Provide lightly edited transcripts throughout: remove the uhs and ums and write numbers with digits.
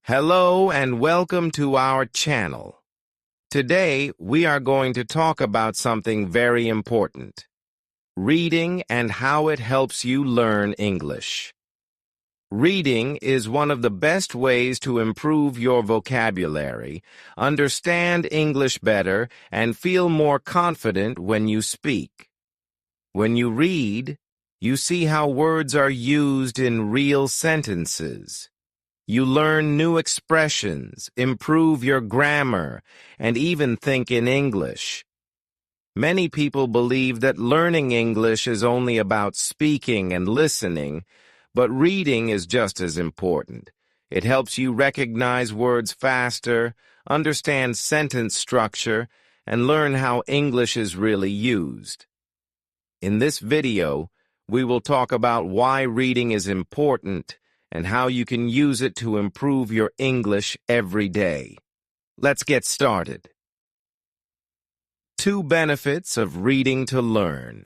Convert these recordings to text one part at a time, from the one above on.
Hello and welcome to our channel. Today, we are going to talk about something very important: reading and how it helps you learn English. Reading is one of the best ways to improve your vocabulary, understand English better, and feel more confident when you speak. When you read, you see how words are used in real sentences. You learn new expressions, improve your grammar, and even think in English. Many people believe that learning English is only about speaking and listening, but reading is just as important. It helps you recognize words faster, understand sentence structure, and learn how English is really used. In this video, we will talk about why reading is important and how you can use it to improve your English every day. Let's get started. 2 benefits of reading to learn.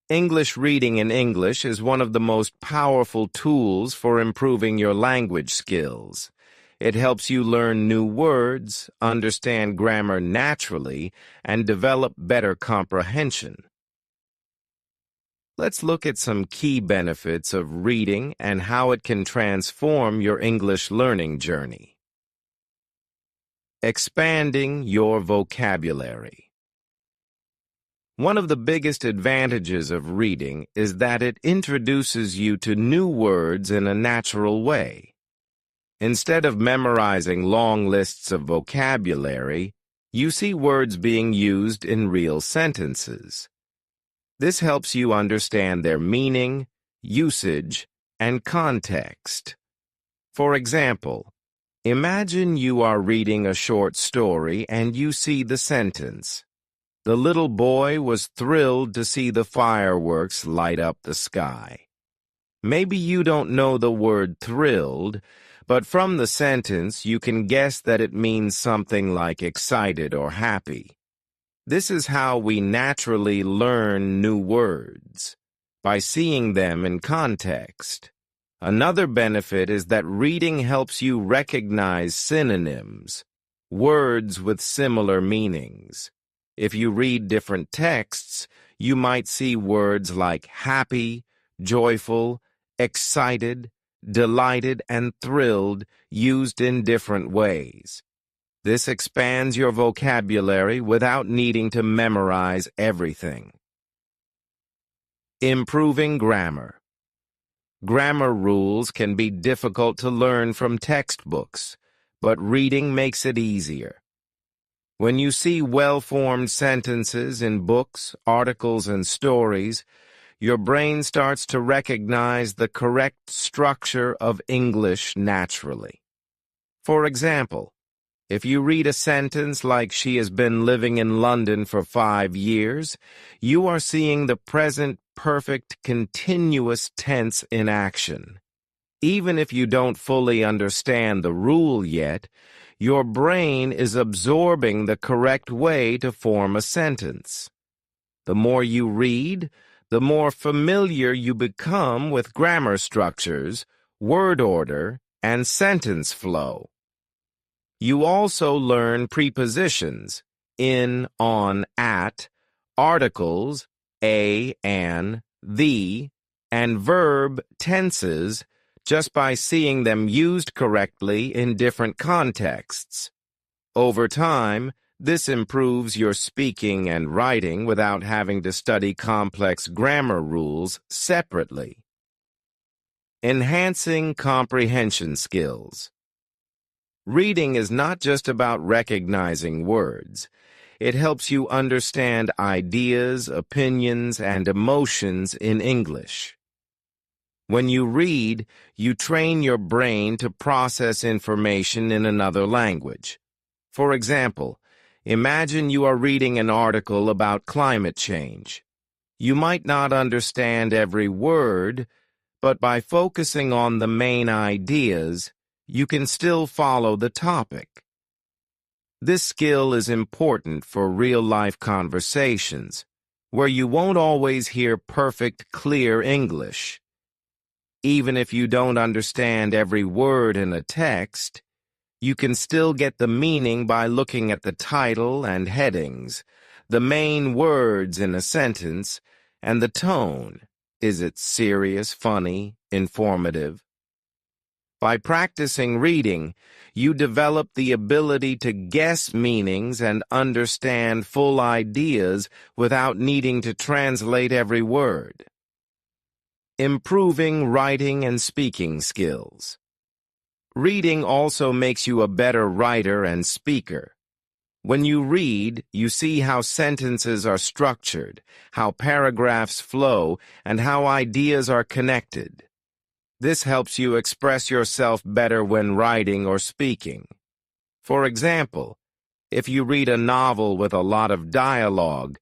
English reading in English is one of the most powerful tools for improving your language skills. It helps you learn new words, understand grammar naturally, and develop better comprehension. Let's look at some key benefits of reading and how it can transform your English learning journey. Expanding your vocabulary. One of the biggest advantages of reading is that it introduces you to new words in a natural way. Instead of memorizing long lists of vocabulary, you see words being used in real sentences. This helps you understand their meaning, usage, and context. For example, imagine you are reading a short story and you see the sentence, "The little boy was thrilled to see the fireworks light up the sky." Maybe you don't know the word thrilled, but from the sentence you can guess that it means something like excited or happy. This is how we naturally learn new words, by seeing them in context. Another benefit is that reading helps you recognize synonyms, words with similar meanings. If you read different texts, you might see words like happy, joyful, excited, delighted, and thrilled used in different ways. This expands your vocabulary without needing to memorize everything. Improving grammar. Grammar rules can be difficult to learn from textbooks, but reading makes it easier. When you see well-formed sentences in books, articles, and stories, your brain starts to recognize the correct structure of English naturally. For example, if you read a sentence like "She has been living in London for 5 years," you are seeing the present perfect continuous tense in action. Even if you don't fully understand the rule yet, your brain is absorbing the correct way to form a sentence. The more you read, the more familiar you become with grammar structures, word order, and sentence flow. You also learn prepositions, in, on, at, articles, a, an, the, and verb tenses just by seeing them used correctly in different contexts. Over time, this improves your speaking and writing without having to study complex grammar rules separately. Enhancing comprehension skills. Reading is not just about recognizing words. It helps you understand ideas, opinions, and emotions in English. When you read, you train your brain to process information in another language. For example, imagine you are reading an article about climate change. You might not understand every word, but by focusing on the main ideas, you can still follow the topic. This skill is important for real-life conversations, where you won't always hear perfect, clear English. Even if you don't understand every word in a text, you can still get the meaning by looking at the title and headings, the main words in a sentence, and the tone. Is it serious, funny, informative? By practicing reading, you develop the ability to guess meanings and understand full ideas without needing to translate every word. Improving writing and speaking skills. Reading also makes you a better writer and speaker. When you read, you see how sentences are structured, how paragraphs flow, and how ideas are connected. This helps you express yourself better when writing or speaking. For example, if you read a novel with a lot of dialogue,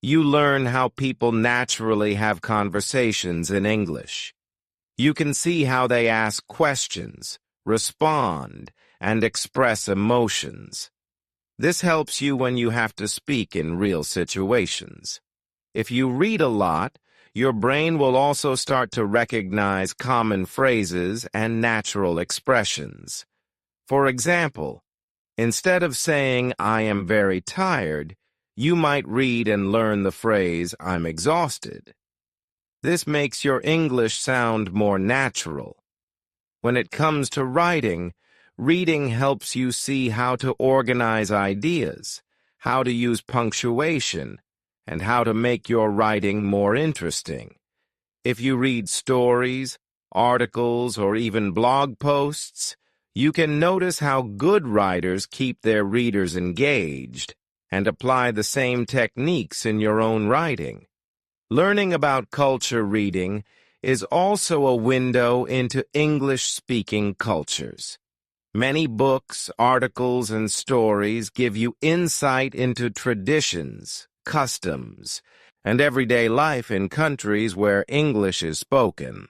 you learn how people naturally have conversations in English. You can see how they ask questions, respond, and express emotions. This helps you when you have to speak in real situations. If you read a lot, your brain will also start to recognize common phrases and natural expressions. For example, instead of saying, "I am very tired," you might read and learn the phrase, "I'm exhausted." This makes your English sound more natural. When it comes to writing, reading helps you see how to organize ideas, how to use punctuation, and how to make your writing more interesting. If you read stories, articles, or even blog posts, you can notice how good writers keep their readers engaged and apply the same techniques in your own writing. Learning about culture reading is also a window into English-speaking cultures. Many books, articles, and stories give you insight into traditions, customs, and everyday life in countries where English is spoken.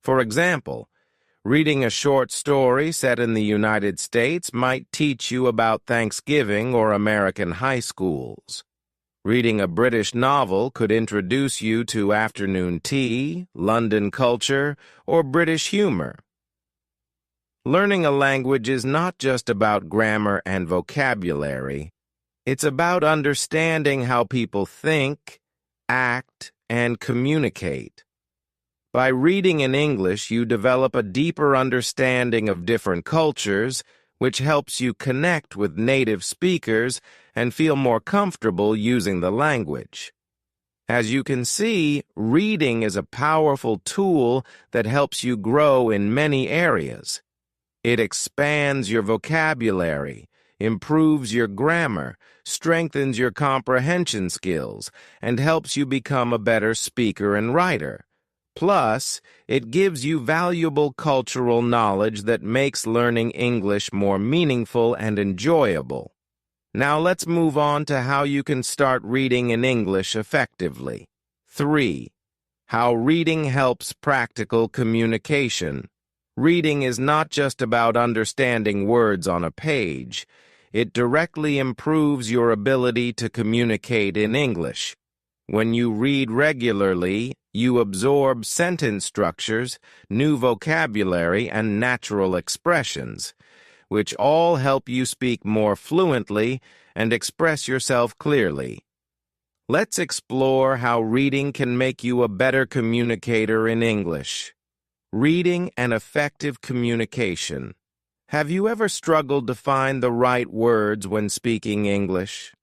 For example, reading a short story set in the United States might teach you about Thanksgiving or American high schools. Reading a British novel could introduce you to afternoon tea, London culture, or British humor. Learning a language is not just about grammar and vocabulary. It's about understanding how people think, act, and communicate. By reading in English, you develop a deeper understanding of different cultures, which helps you connect with native speakers and feel more comfortable using the language. As you can see, reading is a powerful tool that helps you grow in many areas. It expands your vocabulary, improves your grammar, strengthens your comprehension skills, and helps you become a better speaker and writer. Plus, it gives you valuable cultural knowledge that makes learning English more meaningful and enjoyable. Now let's move on to how you can start reading in English effectively. 3. How reading helps practical communication. Reading is not just about understanding words on a page. It directly improves your ability to communicate in English. When you read regularly, you absorb sentence structures, new vocabulary, and natural expressions, which all help you speak more fluently and express yourself clearly. Let's explore how reading can make you a better communicator in English. Reading and effective communication. Have you ever struggled to find the right words when speaking English?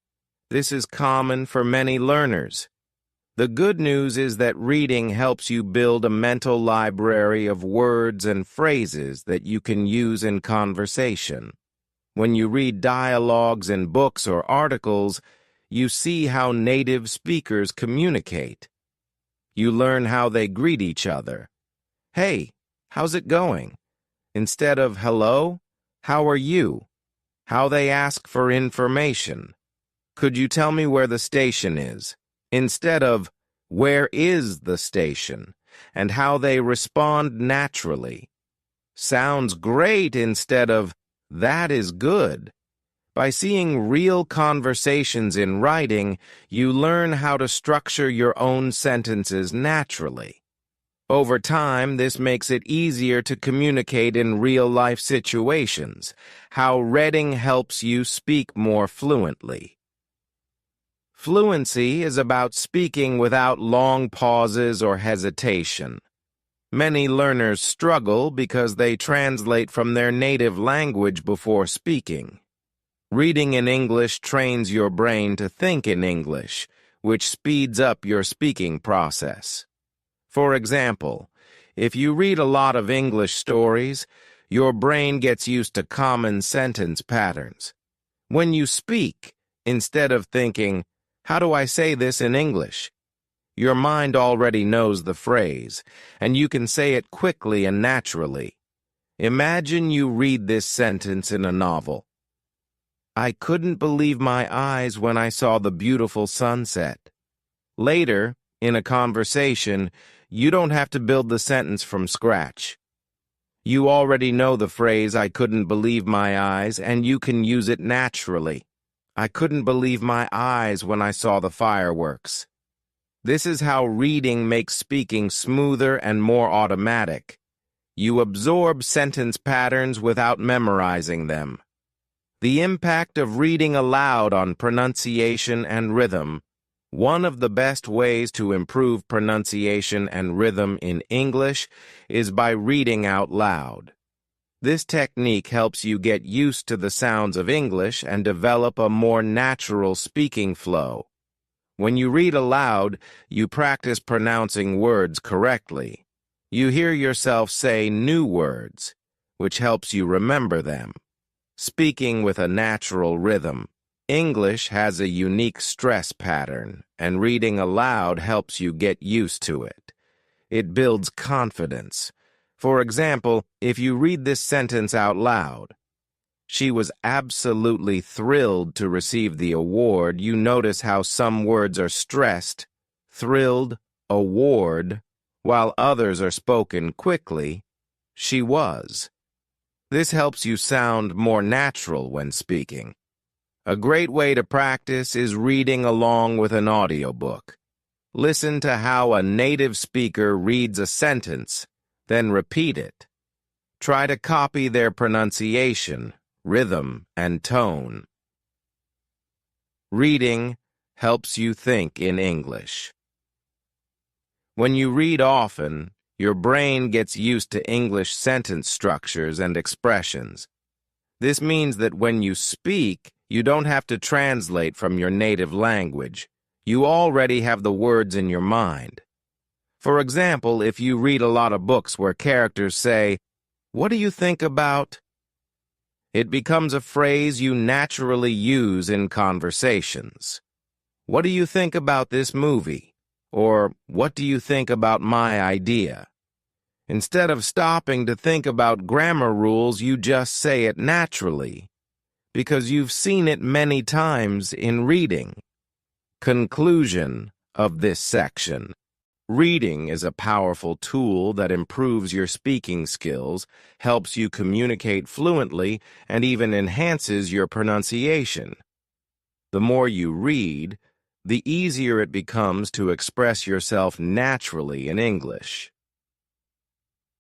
This is common for many learners. The good news is that reading helps you build a mental library of words and phrases that you can use in conversation. When you read dialogues in books or articles, you see how native speakers communicate. You learn how they greet each other. "Hey, how's it going?" Instead of "Hello, how are you?" How they ask for information. "Could you tell me where the station is?" Instead of "Where is the station?" And how they respond naturally. "Sounds great" instead of "That is good." By seeing real conversations in writing, you learn how to structure your own sentences naturally. Over time, this makes it easier to communicate in real-life situations. How reading helps you speak more fluently. Fluency is about speaking without long pauses or hesitation. Many learners struggle because they translate from their native language before speaking. Reading in English trains your brain to think in English, which speeds up your speaking process. For example, if you read a lot of English stories, your brain gets used to common sentence patterns. When you speak, instead of thinking, "How do I say this in English?" your mind already knows the phrase, and you can say it quickly and naturally. Imagine you read this sentence in a novel. "I couldn't believe my eyes when I saw the beautiful sunset." Later, in a conversation, you don't have to build the sentence from scratch. You already know the phrase, "I couldn't believe my eyes," and you can use it naturally. "I couldn't believe my eyes when I saw the fireworks." This is how reading makes speaking smoother and more automatic. You absorb sentence patterns without memorizing them. The impact of reading aloud on pronunciation and rhythm. One of the best ways to improve pronunciation and rhythm in English is by reading out loud. This technique helps you get used to the sounds of English and develop a more natural speaking flow. When you read aloud, you practice pronouncing words correctly. You hear yourself say new words, which helps you remember them. Speaking with a natural rhythm. English has a unique stress pattern, and reading aloud helps you get used to it. It builds confidence. For example, if you read this sentence out loud, "She was absolutely thrilled to receive the award," you notice how some words are stressed, thrilled, award, while others are spoken quickly, "she was." This helps you sound more natural when speaking. A great way to practice is reading along with an audiobook. Listen to how a native speaker reads a sentence, then repeat it. Try to copy their pronunciation, rhythm, and tone. Reading helps you think in English. When you read often, your brain gets used to English sentence structures and expressions. This means that when you speak, you don't have to translate from your native language. You already have the words in your mind. For example, if you read a lot of books where characters say, "What do you think about?" it becomes a phrase you naturally use in conversations. "What do you think about this movie?" Or, "What do you think about my idea?" Instead of stopping to think about grammar rules, you just say it naturally, because you've seen it many times in reading. Conclusion of this section. Reading is a powerful tool that improves your speaking skills, helps you communicate fluently, and even enhances your pronunciation. The more you read, the easier it becomes to express yourself naturally in English.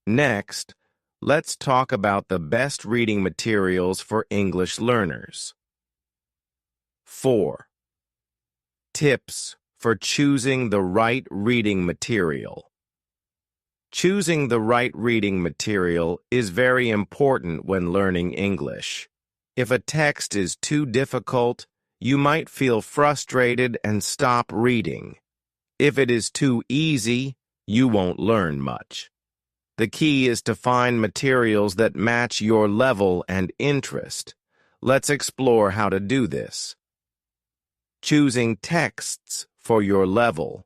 Next, let's talk about the best reading materials for English learners. 4. Tips for choosing the right reading material. Choosing the right reading material is very important when learning English. If a text is too difficult, you might feel frustrated and stop reading. If it is too easy, you won't learn much. The key is to find materials that match your level and interest. Let's explore how to do this. Choosing texts for your level.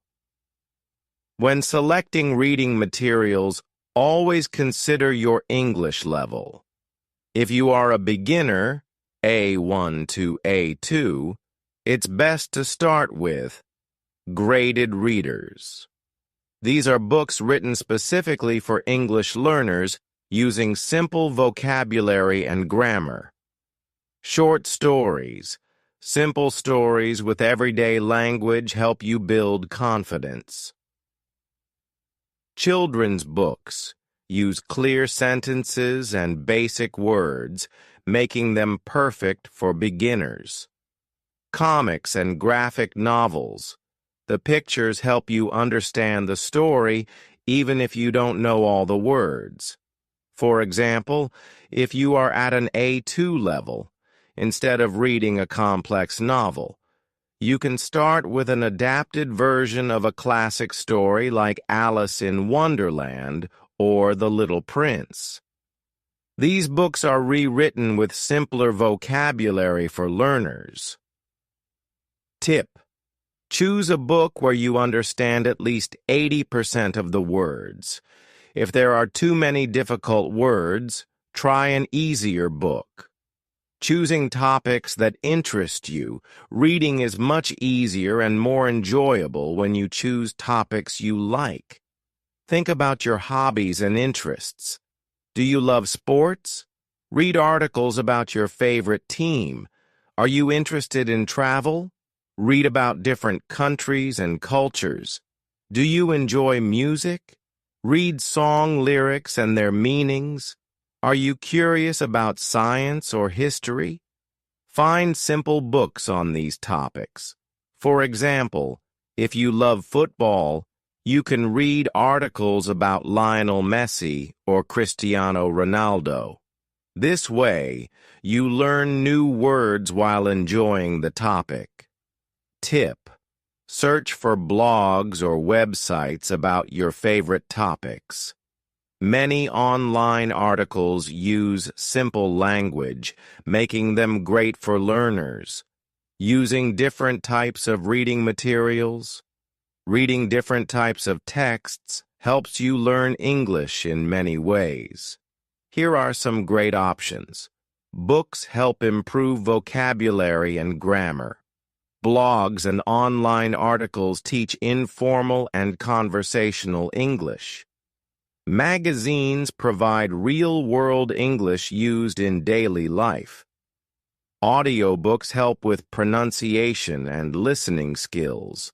When selecting reading materials, always consider your English level. If you are a beginner, A1 to A2, it's best to start with Graded Readers. These are books written specifically for English learners using simple vocabulary and grammar. Short stories. Simple stories with everyday language help you build confidence. Children's books use clear sentences and basic words, making them perfect for beginners. Comics and graphic novels. The pictures help you understand the story even if you don't know all the words. For example, if you are at an A2 level, instead of reading a complex novel, you can start with an adapted version of a classic story like Alice in Wonderland or The Little Prince. These books are rewritten with simpler vocabulary for learners. Tip: choose a book where you understand at least 80% of the words. If there are too many difficult words, try an easier book. Choosing topics that interest you. Reading is much easier and more enjoyable when you choose topics you like. Think about your hobbies and interests. Do you love sports? Read articles about your favorite team. Are you interested in travel? Read about different countries and cultures. Do you enjoy music? Read song lyrics and their meanings. Are you curious about science or history? Find simple books on these topics. For example, if you love football, you can read articles about Lionel Messi or Cristiano Ronaldo. This way, you learn new words while enjoying the topic. Tip: search for blogs or websites about your favorite topics. Many online articles use simple language, making them great for learners. Using different types of reading materials. Reading different types of texts helps you learn English in many ways. Here are some great options. Books help improve vocabulary and grammar. Blogs and online articles teach informal and conversational English. Magazines provide real-world English used in daily life. Audiobooks help with pronunciation and listening skills.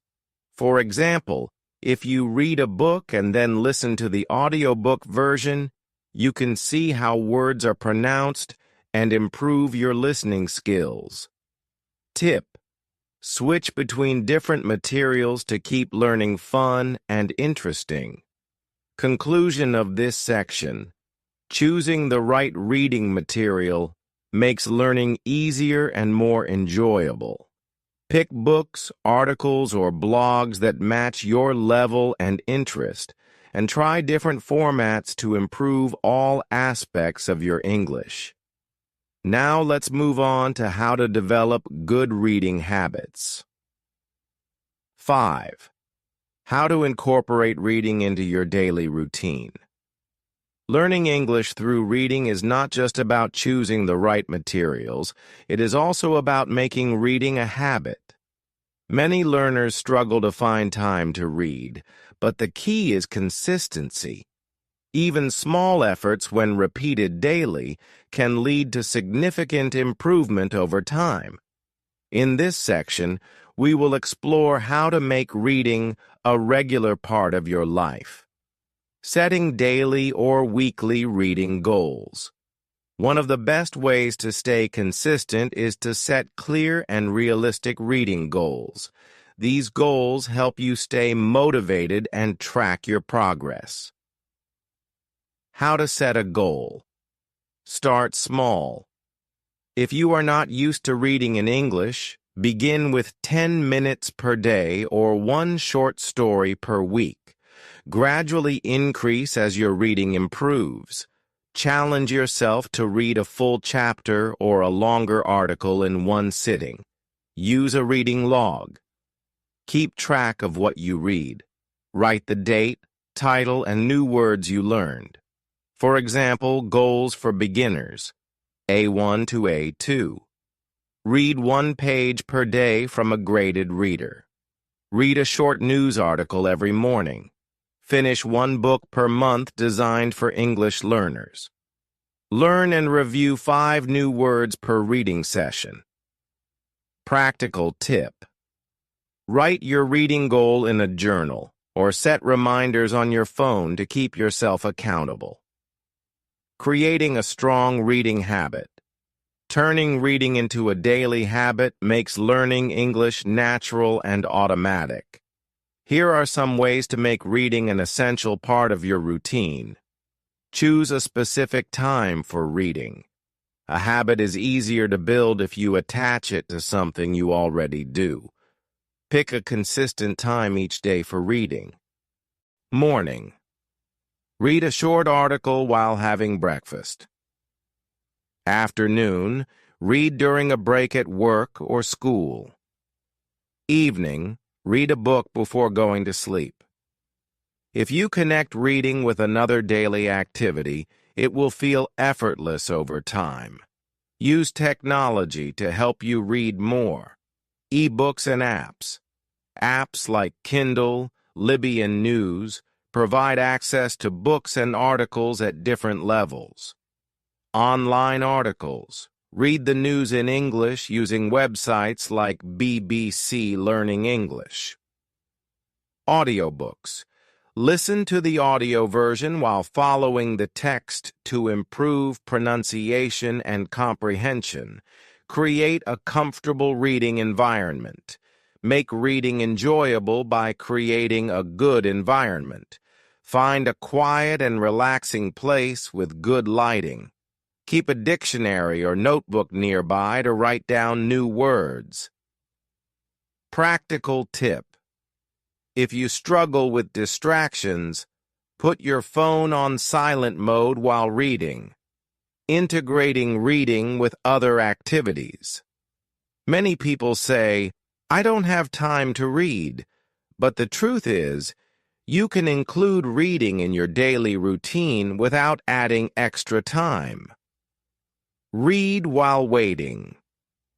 For example, if you read a book and then listen to the audiobook version, you can see how words are pronounced and improve your listening skills. Tip: switch between different materials to keep learning fun and interesting. Conclusion of this section: choosing the right reading material makes learning easier and more enjoyable. Pick books, articles, or blogs that match your level and interest, and try different formats to improve all aspects of your English. Now let's move on to how to develop good reading habits. 5. How to incorporate reading into your daily routine. Learning English through reading is not just about choosing the right materials, it is also about making reading a habit. Many learners struggle to find time to read, but the key is consistency. Even small efforts, when repeated daily, can lead to significant improvement over time. In this section, we will explore how to make reading a regular part of your life. Setting daily or weekly reading goals. One of the best ways to stay consistent is to set clear and realistic reading goals. These goals help you stay motivated and track your progress. How to set a goal. Start small. If you are not used to reading in English, begin with 10 minutes per day or one short story per week. Gradually increase as your reading improves. Challenge yourself to read a full chapter or a longer article in one sitting. Use a reading log. Keep track of what you read. Write the date, title, and new words you learned. For example, goals for beginners, A1 to A2. Read one page per day from a graded reader. Read a short news article every morning. Finish one book per month designed for English learners. Learn and review 5 new words per reading session. Practical tip. Write your reading goal in a journal or set reminders on your phone to keep yourself accountable. Creating a strong reading habit. Turning reading into a daily habit makes learning English natural and automatic. Here are some ways to make reading an essential part of your routine. Choose a specific time for reading. A habit is easier to build if you attach it to something you already do. Pick a consistent time each day for reading. Morning. Read a short article while having breakfast. Afternoon. Read during a break at work or school. Evening. Read a book before going to sleep. If you connect reading with another daily activity, it will feel effortless over time. Use technology to help you read more. E-books and apps. Apps like Kindle, Libby, and News provide access to books and articles at different levels. Online articles. Read the news in English using websites like BBC Learning English. Audiobooks. Listen to the audio version while following the text to improve pronunciation and comprehension. Create a comfortable reading environment. Make reading enjoyable by creating a good environment. Find a quiet and relaxing place with good lighting. Keep a dictionary or notebook nearby to write down new words. Practical tip. If you struggle with distractions, put your phone on silent mode while reading. Integrating reading with other activities. Many people say, "I don't have time to read," but the truth is, you can include reading in your daily routine without adding extra time. Read while waiting.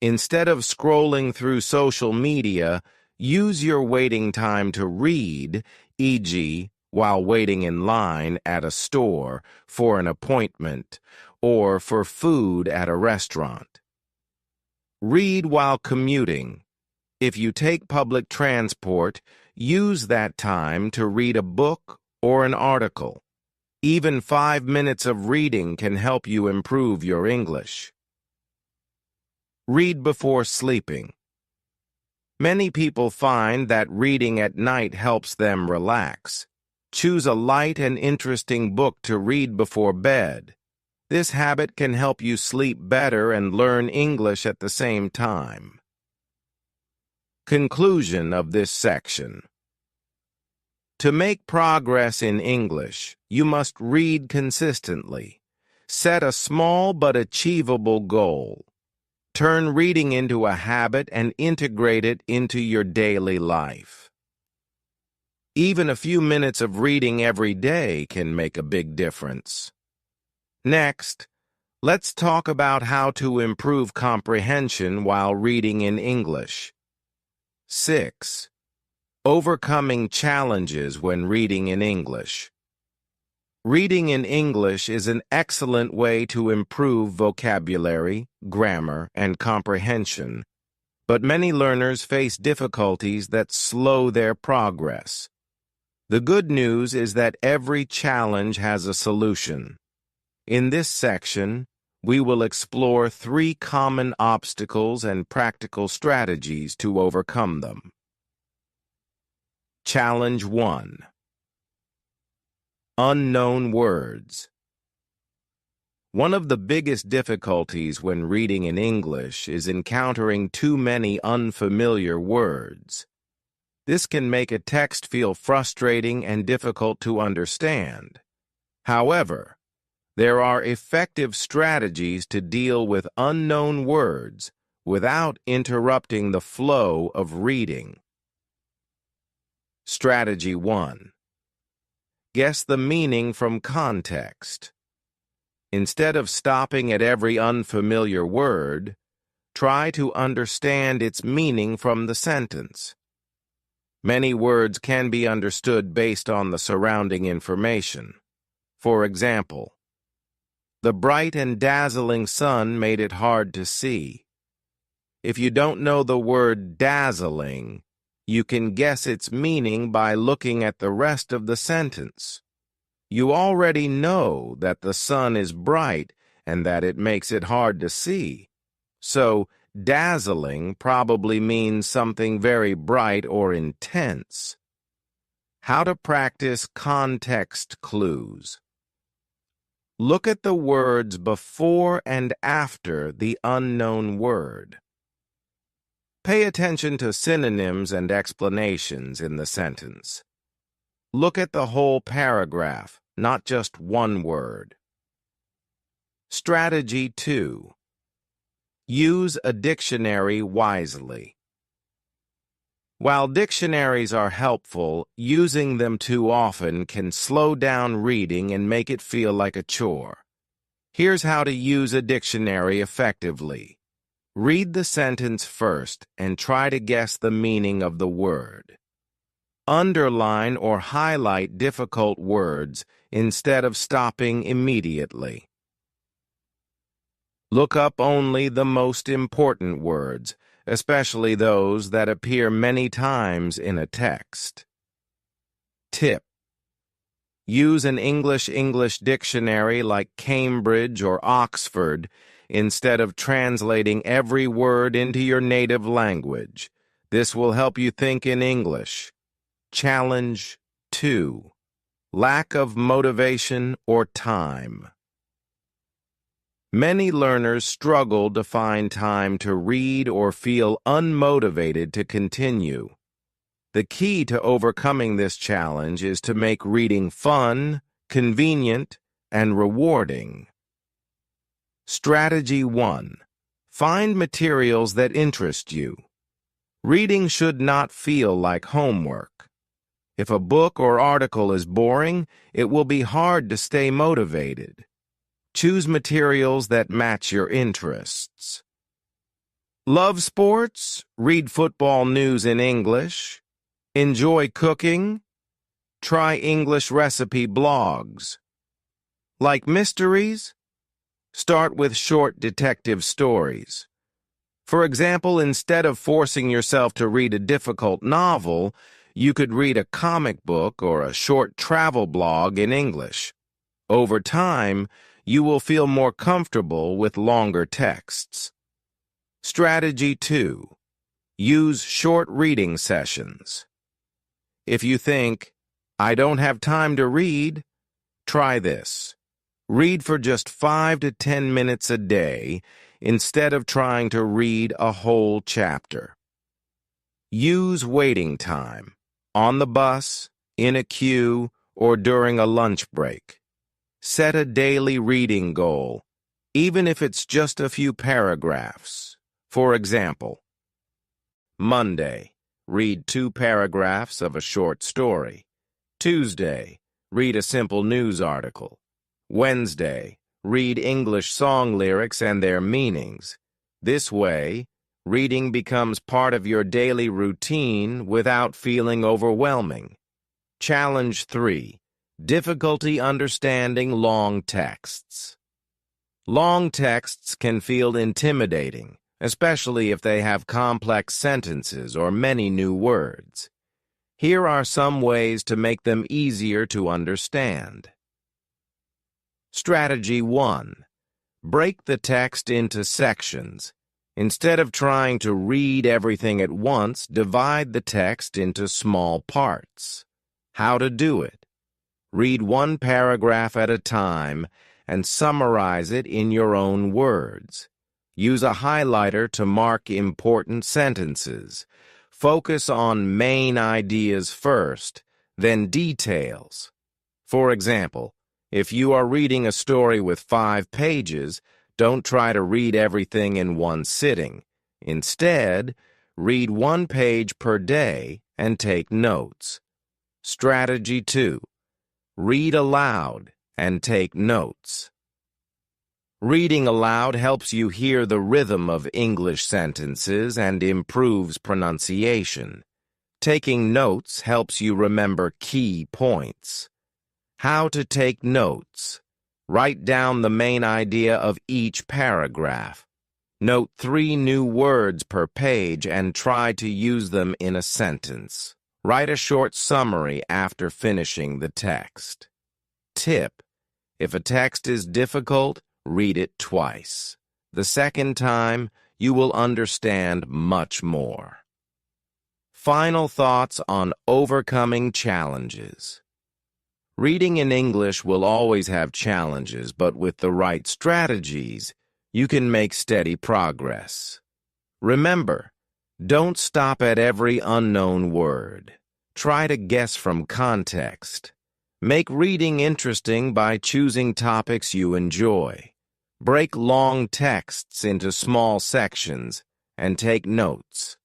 Instead of scrolling through social media, use your waiting time to read, e.g., while waiting in line at a store, for an appointment, or for food at a restaurant. Read while commuting. If you take public transport, use that time to read a book or an article. Even 5 minutes of reading can help you improve your English. Read before sleeping. Many people find that reading at night helps them relax. Choose a light and interesting book to read before bed. This habit can help you sleep better and learn English at the same time. Conclusion of this section. To make progress in English, you must read consistently. Set a small but achievable goal. Turn reading into a habit and integrate it into your daily life. Even a few minutes of reading every day can make a big difference. Next, let's talk about how to improve comprehension while reading in English. 6. Overcoming challenges when reading in English. Reading in English is an excellent way to improve vocabulary, grammar, and comprehension, but many learners face difficulties that slow their progress. The good news is that every challenge has a solution. In this section, we will explore 3 common obstacles and practical strategies to overcome them. Challenge 1. Unknown words. One of the biggest difficulties when reading in English is encountering too many unfamiliar words. This can make a text feel frustrating and difficult to understand. However, there are effective strategies to deal with unknown words without interrupting the flow of reading. Strategy 1. Guess the meaning from context. Instead of stopping at every unfamiliar word, try to understand its meaning from the sentence. Many words can be understood based on the surrounding information. For example, the bright and dazzling sun made it hard to see. If you don't know the word dazzling, You can guess its meaning by looking at the rest of the sentence. You already know that the sun is bright and that it makes it hard to see. So, dazzling probably means something very bright or intense. How to practice context clues. Look at the words before and after the unknown word. Pay attention to synonyms and explanations in the sentence. Look at the whole paragraph, not just one word. Strategy 2. Use a dictionary wisely. While dictionaries are helpful, using them too often can slow down reading and make it feel like a chore. Here's how to use a dictionary effectively. Read the sentence first and try to guess the meaning of the word. Underline or highlight difficult words instead of stopping immediately. Look up only the most important words, especially those that appear many times in a text. Tip: use an English dictionary like Cambridge or Oxford instead of translating every word into your native language. This will help you think in English. Challenge 2. Lack of motivation or time. Many learners struggle to find time to read or feel unmotivated to continue. The key to overcoming this challenge is to make reading fun, convenient, and rewarding. Strategy 1. Find materials that interest you. Reading should not feel like homework. If a book or article is boring, it will be hard to stay motivated. Choose materials that match your interests. Love sports? Read football news in English. Enjoy cooking? Try English recipe blogs. Like mysteries? Start with short detective stories. For example, instead of forcing yourself to read a difficult novel, you could read a comic book or a short travel blog in English. Over time, you will feel more comfortable with longer texts. Strategy 2. Use short reading sessions. If you think, I don't have time to read, try this. Read for just 5 to 10 minutes a day instead of trying to read a whole chapter. Use waiting time, on the bus, in a queue, or during a lunch break. Set a daily reading goal, even if it's just a few paragraphs. For example, Monday, read 2 paragraphs of a short story. Tuesday, read a simple news article. Wednesday, read English song lyrics and their meanings. This way, reading becomes part of your daily routine without feeling overwhelming. Challenge 3. Difficulty understanding long texts. Long texts can feel intimidating, especially if they have complex sentences or many new words. Here are some ways to make them easier to understand. Strategy 1. Break the text into sections. Instead of trying to read everything at once, divide the text into small parts. How to do it? Read 1 paragraph at a time and summarize it in your own words. Use a highlighter to mark important sentences. Focus on main ideas first, then details. For example, if you are reading a story with 5 pages, don't try to read everything in one sitting. Instead, read 1 page per day and take notes. Strategy 2. Read aloud and take notes. Reading aloud helps you hear the rhythm of English sentences and improves pronunciation. Taking notes helps you remember key points. How to take notes. Write down the main idea of each paragraph. Note 3 new words per page and try to use them in a sentence. Write a short summary after finishing the text. Tip: if a text is difficult, read it twice. The second time, you will understand much more. Final thoughts on overcoming challenges. Reading in English will always have challenges, but with the right strategies, you can make steady progress. Remember, don't stop at every unknown word. Try to guess from context. Make reading interesting by choosing topics you enjoy. Break long texts into small sections and take notes.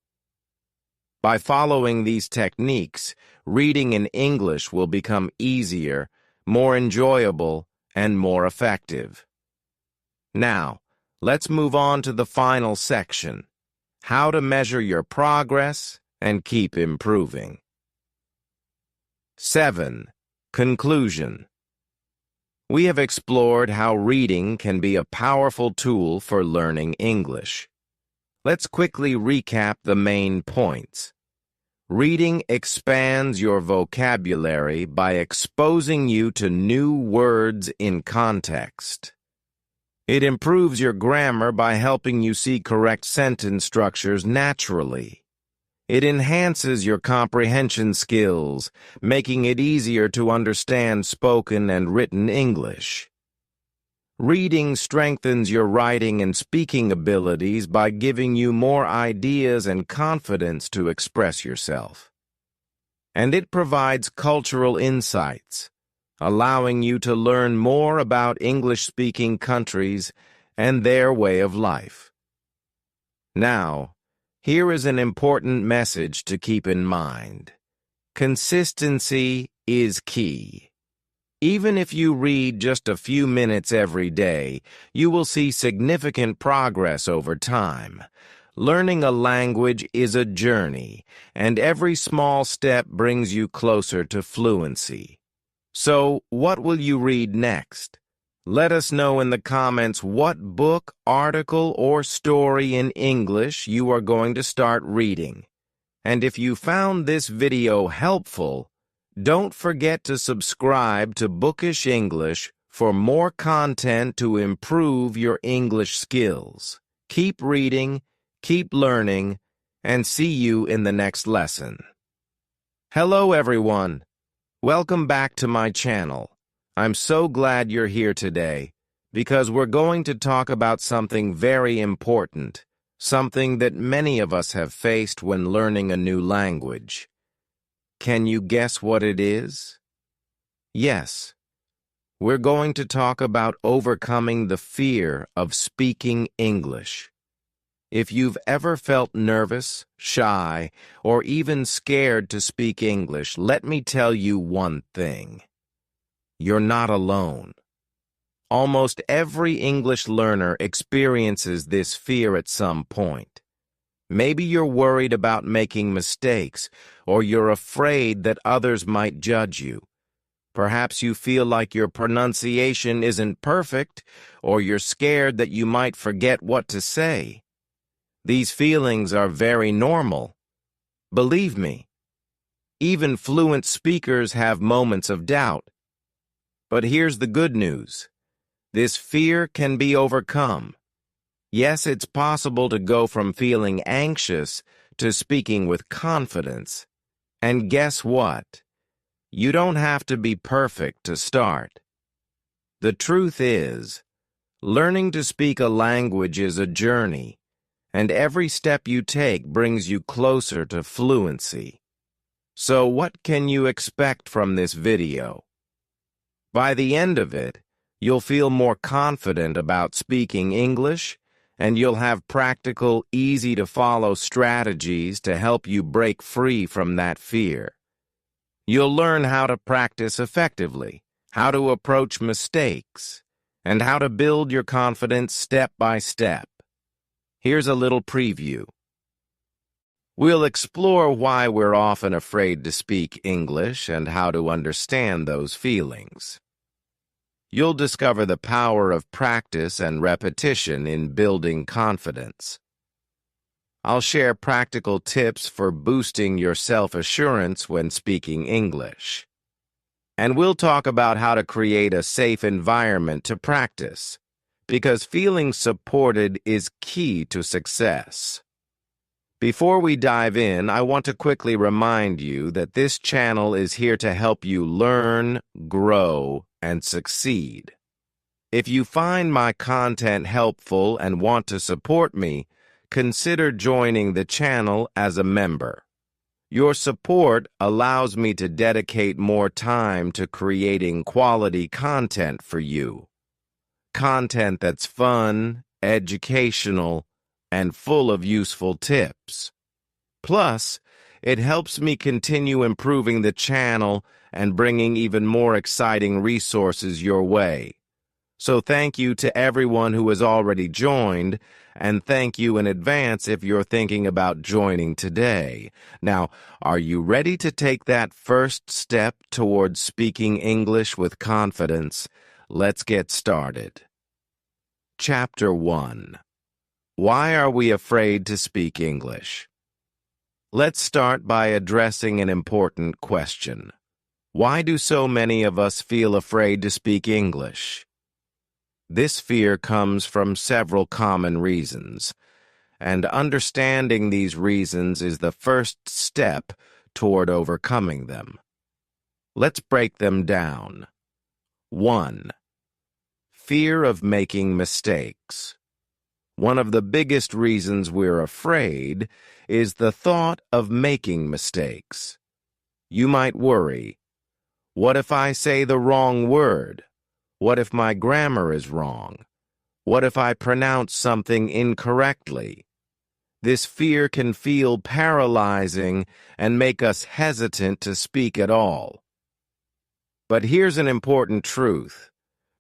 By following these techniques, reading in English will become easier, more enjoyable, and more effective. Now, let's move on to the final section: how to measure your progress and keep improving. 7. Conclusion. We have explored how reading can be a powerful tool for learning English. Let's quickly recap the main points. Reading expands your vocabulary by exposing you to new words in context. It improves your grammar by helping you see correct sentence structures naturally. It enhances your comprehension skills, making it easier to understand spoken and written English. Reading strengthens your writing and speaking abilities by giving you more ideas and confidence to express yourself. And it provides cultural insights, allowing you to learn more about English-speaking countries and their way of life. Now, here is an important message to keep in mind. Consistency is key. Even if you read just a few minutes every day, you will see significant progress over time. Learning a language is a journey, and every small step brings you closer to fluency. So, what will you read next? Let us know in the comments what book, article, or story in English you are going to start reading. And if you found this video helpful, don't forget to subscribe to Bookish English for more content to improve your English skills. Keep reading, keep learning, and see you in the next lesson. Hello, everyone. Welcome back to my channel. I'm so glad you're here today because we're going to talk about something very important, something that many of us have faced when learning a new language. Can you guess what it is? Yes, we're going to talk about overcoming the fear of speaking English. If you've ever felt nervous, shy, or even scared to speak English, let me tell you one thing. You're not alone. Almost every English learner experiences this fear at some point. Maybe you're worried about making mistakes, or you're afraid that others might judge you. Perhaps you feel like your pronunciation isn't perfect, or you're scared that you might forget what to say. These feelings are very normal. Believe me, even fluent speakers have moments of doubt. But here's the good news. This fear can be overcome. Yes, it's possible to go from feeling anxious to speaking with confidence. And guess what? You don't have to be perfect to start. The truth is, learning to speak a language is a journey, and every step you take brings you closer to fluency. So what can you expect from this video? By the end of it, you'll feel more confident about speaking English, and you'll have practical, easy-to-follow strategies to help you break free from that fear. You'll learn how to practice effectively, how to approach mistakes, and how to build your confidence step by step. Here's a little preview. We'll explore why we're often afraid to speak English and how to understand those feelings. You'll discover the power of practice and repetition in building confidence. I'll share practical tips for boosting your self-assurance when speaking English. And we'll talk about how to create a safe environment to practice, because feeling supported is key to success. Before we dive in, I want to quickly remind you that this channel is here to help you learn, grow, and succeed. If you find my content helpful and want to support me, consider joining the channel as a member. Your support allows me to dedicate more time to creating quality content for you. Content that's fun, educational, and full of useful tips. Plus, it helps me continue improving the channel and bringing even more exciting resources your way. So thank you to everyone who has already joined, and thank you in advance if you're thinking about joining today. Now, are you ready to take that first step towards speaking English with confidence? Let's get started. Chapter 1. Why are we afraid to speak English? Let's start by addressing an important question. Why do so many of us feel afraid to speak English? This fear comes from several common reasons, and understanding these reasons is the first step toward overcoming them. Let's break them down. 1. Fear of making mistakes. One of the biggest reasons we're afraid is the thought of making mistakes. You might worry, what if I say the wrong word? What if my grammar is wrong? What if I pronounce something incorrectly? This fear can feel paralyzing and make us hesitant to speak at all. But here's an important truth.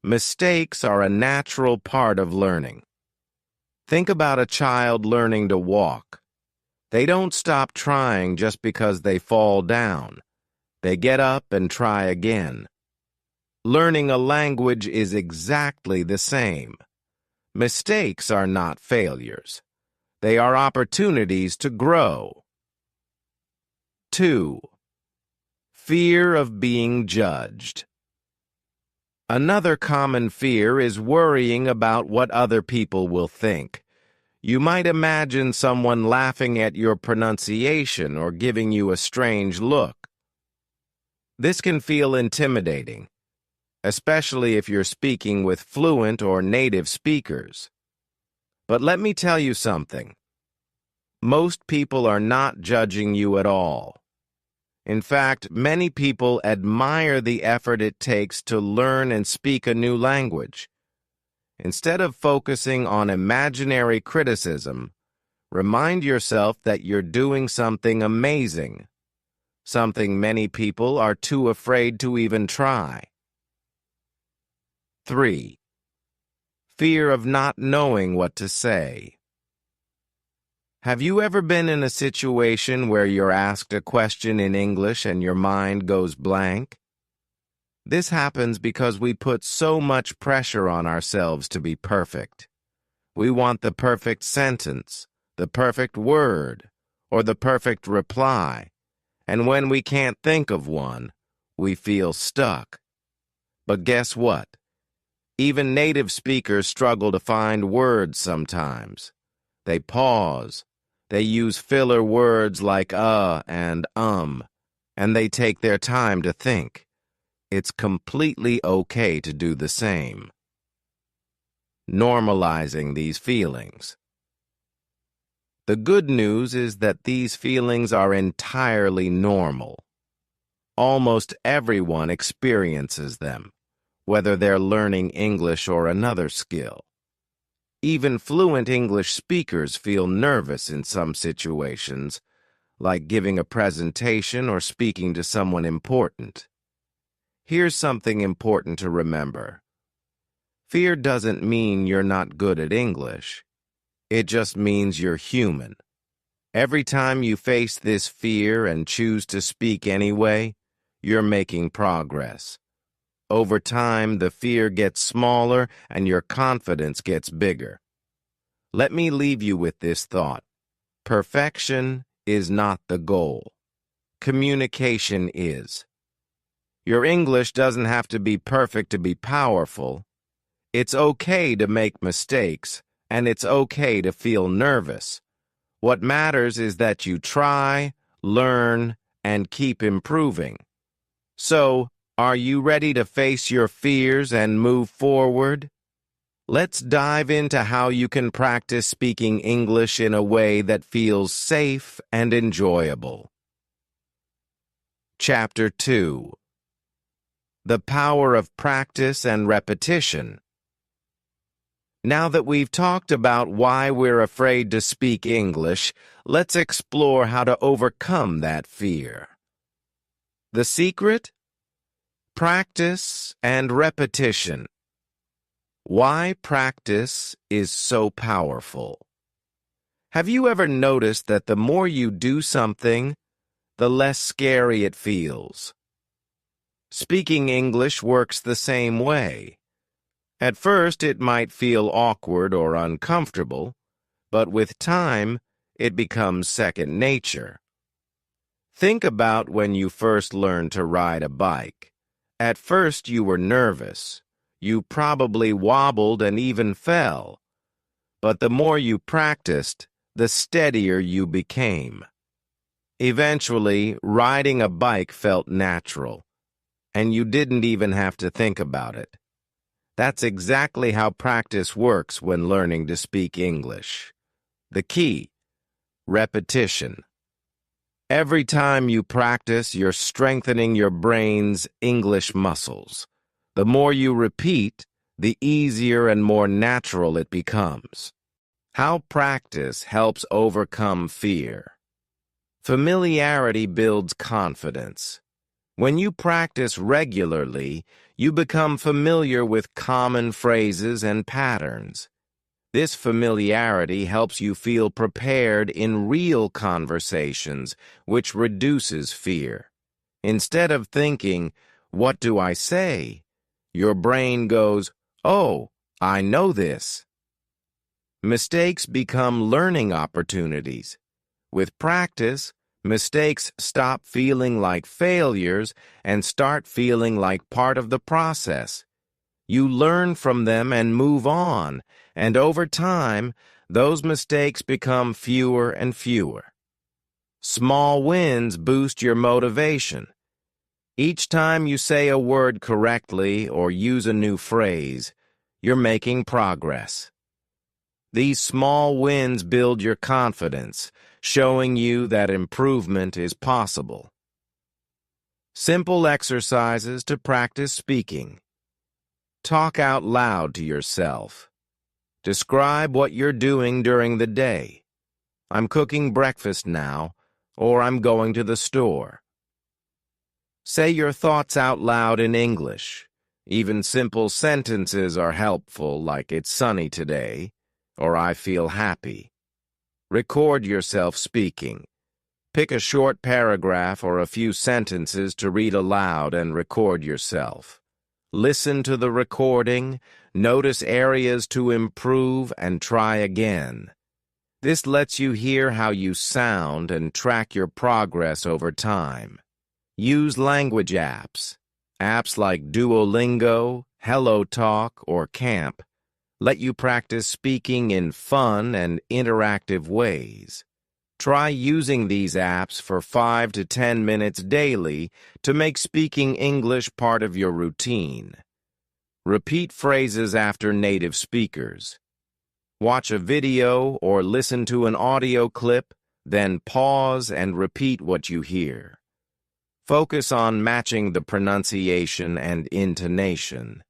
Mistakes are a natural part of learning. Think about a child learning to walk. They don't stop trying just because they fall down. They get up and try again. Learning a language is exactly the same. Mistakes are not failures. They are opportunities to grow. 2. Fear of being judged. Another common fear is worrying about what other people will think. You might imagine someone laughing at your pronunciation or giving you a strange look. This can feel intimidating, especially if you're speaking with fluent or native speakers. But let me tell you something. Most people are not judging you at all. In fact, many people admire the effort it takes to learn and speak a new language. Instead of focusing on imaginary criticism, remind yourself that you're doing something amazing, something many people are too afraid to even try. 3. Fear of not knowing what to say. Have you ever been in a situation where you're asked a question in English and your mind goes blank? This happens because we put so much pressure on ourselves to be perfect. We want the perfect sentence, the perfect word, or the perfect reply, and when we can't think of one, we feel stuck. But guess what? Even native speakers struggle to find words sometimes. They pause. They use filler words like and and they take their time to think. It's completely okay to do the same. Normalizing these feelings. The good news is that these feelings are entirely normal. Almost everyone experiences them, whether they're learning English or another skill. Even fluent English speakers feel nervous in some situations, like giving a presentation or speaking to someone important. Here's something important to remember. Fear doesn't mean you're not good at English. It just means you're human. Every time you face this fear and choose to speak anyway, you're making progress. Over time, the fear gets smaller and your confidence gets bigger. Let me leave you with this thought. Perfection is not the goal. Communication is. Your English doesn't have to be perfect to be powerful. It's okay to make mistakes, and it's okay to feel nervous. What matters is that you try, learn, and keep improving. So, are you ready to face your fears and move forward? Let's dive into how you can practice speaking English in a way that feels safe and enjoyable. Chapter 2. The Power of Practice and Repetition. Now that we've talked about why we're afraid to speak English, let's explore how to overcome that fear. The secret? Practice and repetition. Why practice is so powerful. Have you ever noticed that the more you do something, the less scary it feels? Speaking English works the same way. At first, it might feel awkward or uncomfortable, but with time, it becomes second nature. Think about when you first learned to ride a bike. At first, you were nervous. You probably wobbled and even fell. But the more you practiced, the steadier you became. Eventually, riding a bike felt natural, and you didn't even have to think about it. That's exactly how practice works when learning to speak English. The key: repetition. Every time you practice, you're strengthening your brain's English muscles. The more you repeat, the easier and more natural it becomes. How practice helps overcome fear. Familiarity builds confidence. When you practice regularly, you become familiar with common phrases and patterns. This familiarity helps you feel prepared in real conversations, which reduces fear. Instead of thinking, "What do I say?" your brain goes, "Oh, I know this." Mistakes become learning opportunities. With practice, mistakes stop feeling like failures and start feeling like part of the process. You learn from them and move on, and over time, those mistakes become fewer and fewer. Small wins boost your motivation. Each time you say a word correctly or use a new phrase, you're making progress. These small wins build your confidence, showing you that improvement is possible. Simple exercises to practice speaking. Talk out loud to yourself. Describe what you're doing during the day. "I'm cooking breakfast now," or "I'm going to the store." Say your thoughts out loud in English. Even simple sentences are helpful, like "It's sunny today," or "I feel happy." Record yourself speaking. Pick a short paragraph or a few sentences to read aloud and record yourself. Listen to the recording, notice areas to improve, and try again. This lets you hear how you sound and track your progress over time. Use language apps. Apps like Duolingo, HelloTalk, or Camp let you practice speaking in fun and interactive ways. Try using these apps for 5 to 10 minutes daily to make speaking English part of your routine. Repeat phrases after native speakers. Watch a video or listen to an audio clip, then pause and repeat what you hear. Focus on matching the pronunciation and intonation.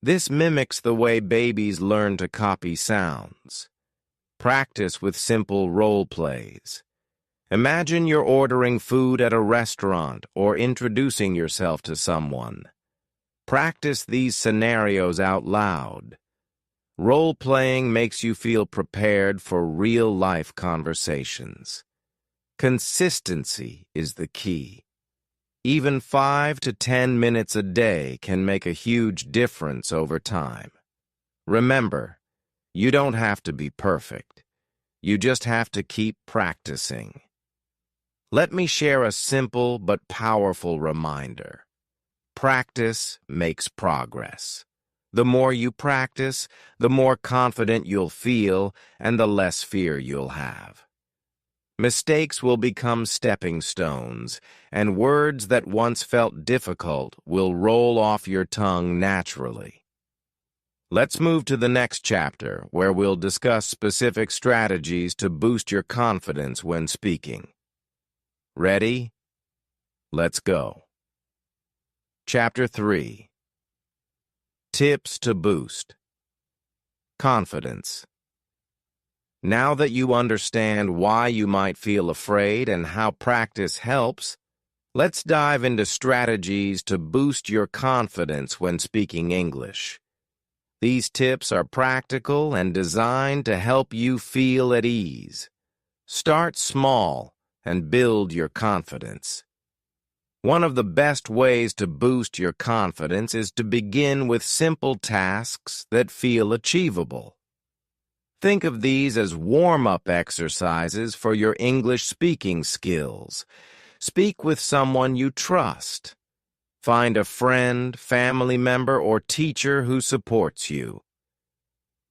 This mimics the way babies learn to copy sounds. Practice with simple role plays. Imagine you're ordering food at a restaurant or introducing yourself to someone. Practice these scenarios out loud. Role-playing makes you feel prepared for real-life conversations. Consistency is the key. Even 5 to 10 minutes a day can make a huge difference over time. Remember, you don't have to be perfect. You just have to keep practicing. Let me share a simple but powerful reminder. Practice makes progress. The more you practice, the more confident you'll feel and the less fear you'll have. Mistakes will become stepping stones, and words that once felt difficult will roll off your tongue naturally. Let's move to the next chapter, where we'll discuss specific strategies to boost your confidence when speaking. Ready? Let's go. Chapter 3. Tips to boost confidence. Now that you understand why you might feel afraid and how practice helps, let's dive into strategies to boost your confidence when speaking English. These tips are practical and designed to help you feel at ease. Start small and build your confidence. One of the best ways to boost your confidence is to begin with simple tasks that feel achievable. Think of these as warm-up exercises for your English speaking skills. Speak with someone you trust. Find a friend, family member, or teacher who supports you.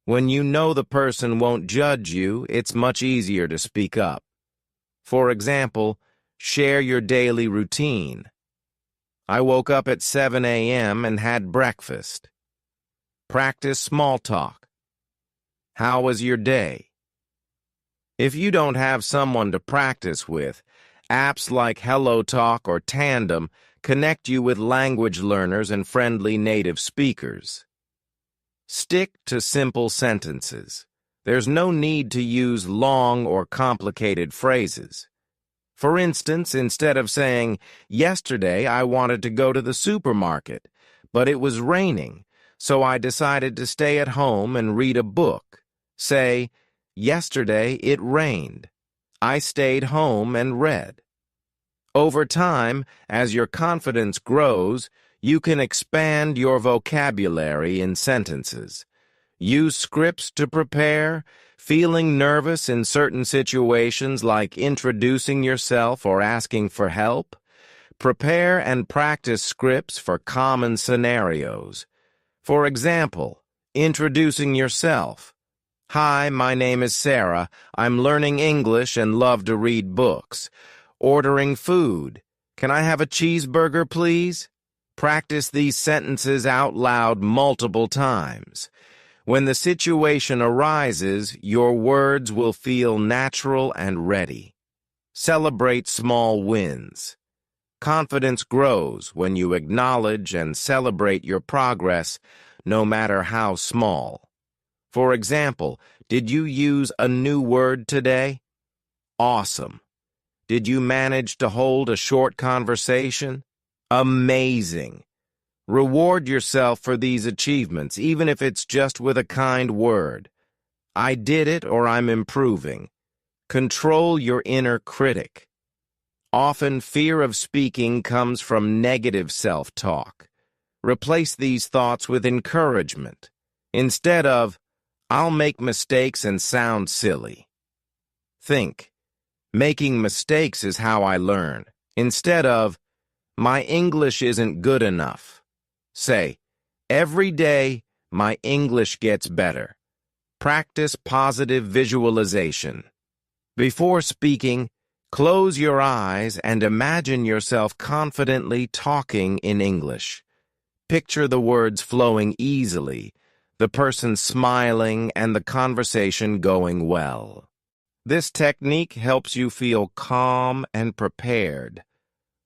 When you know the person won't judge you, it's much easier to speak up. For example, share your daily routine. I woke up at 7 a.m. and had breakfast. Practice small talk. How was your day? If you don't have someone to practice with, apps like HelloTalk or Tandem connect you with language learners and friendly native speakers. Stick to simple sentences. There's no need to use long or complicated phrases. For instance, instead of saying, "Yesterday I wanted to go to the supermarket, but it was raining, so I decided to stay at home and read a book," say, "Yesterday it rained. I stayed home and read." Over time, as your confidence grows, you can expand your vocabulary in sentences. Use scripts to prepare, feeling nervous in certain situations like introducing yourself or asking for help. Prepare and practice scripts for common scenarios. For example, introducing yourself. "Hi, my name is Sarah. I'm learning English and love to read books." Ordering food. "Can I have a cheeseburger, please?" Practice these sentences out loud multiple times. When the situation arises, your words will feel natural and ready. Celebrate small wins. Confidence grows when you acknowledge and celebrate your progress, no matter how small. For example, did you use a new word today? Awesome. Did you manage to hold a short conversation? Amazing. Reward yourself for these achievements, even if it's just with a kind word. "I did it," or "I'm improving." Control your inner critic. Often, fear of speaking comes from negative self-talk. Replace these thoughts with encouragement. Instead of, "I'll make mistakes and sound silly." Think, "Making mistakes is how I learn." Instead of, "My English isn't good enough." Say, "Every day, my English gets better." Practice positive visualization. Before speaking, close your eyes and imagine yourself confidently talking in English. Picture the words flowing easily, the person smiling, and the conversation going well. This technique helps you feel calm and prepared.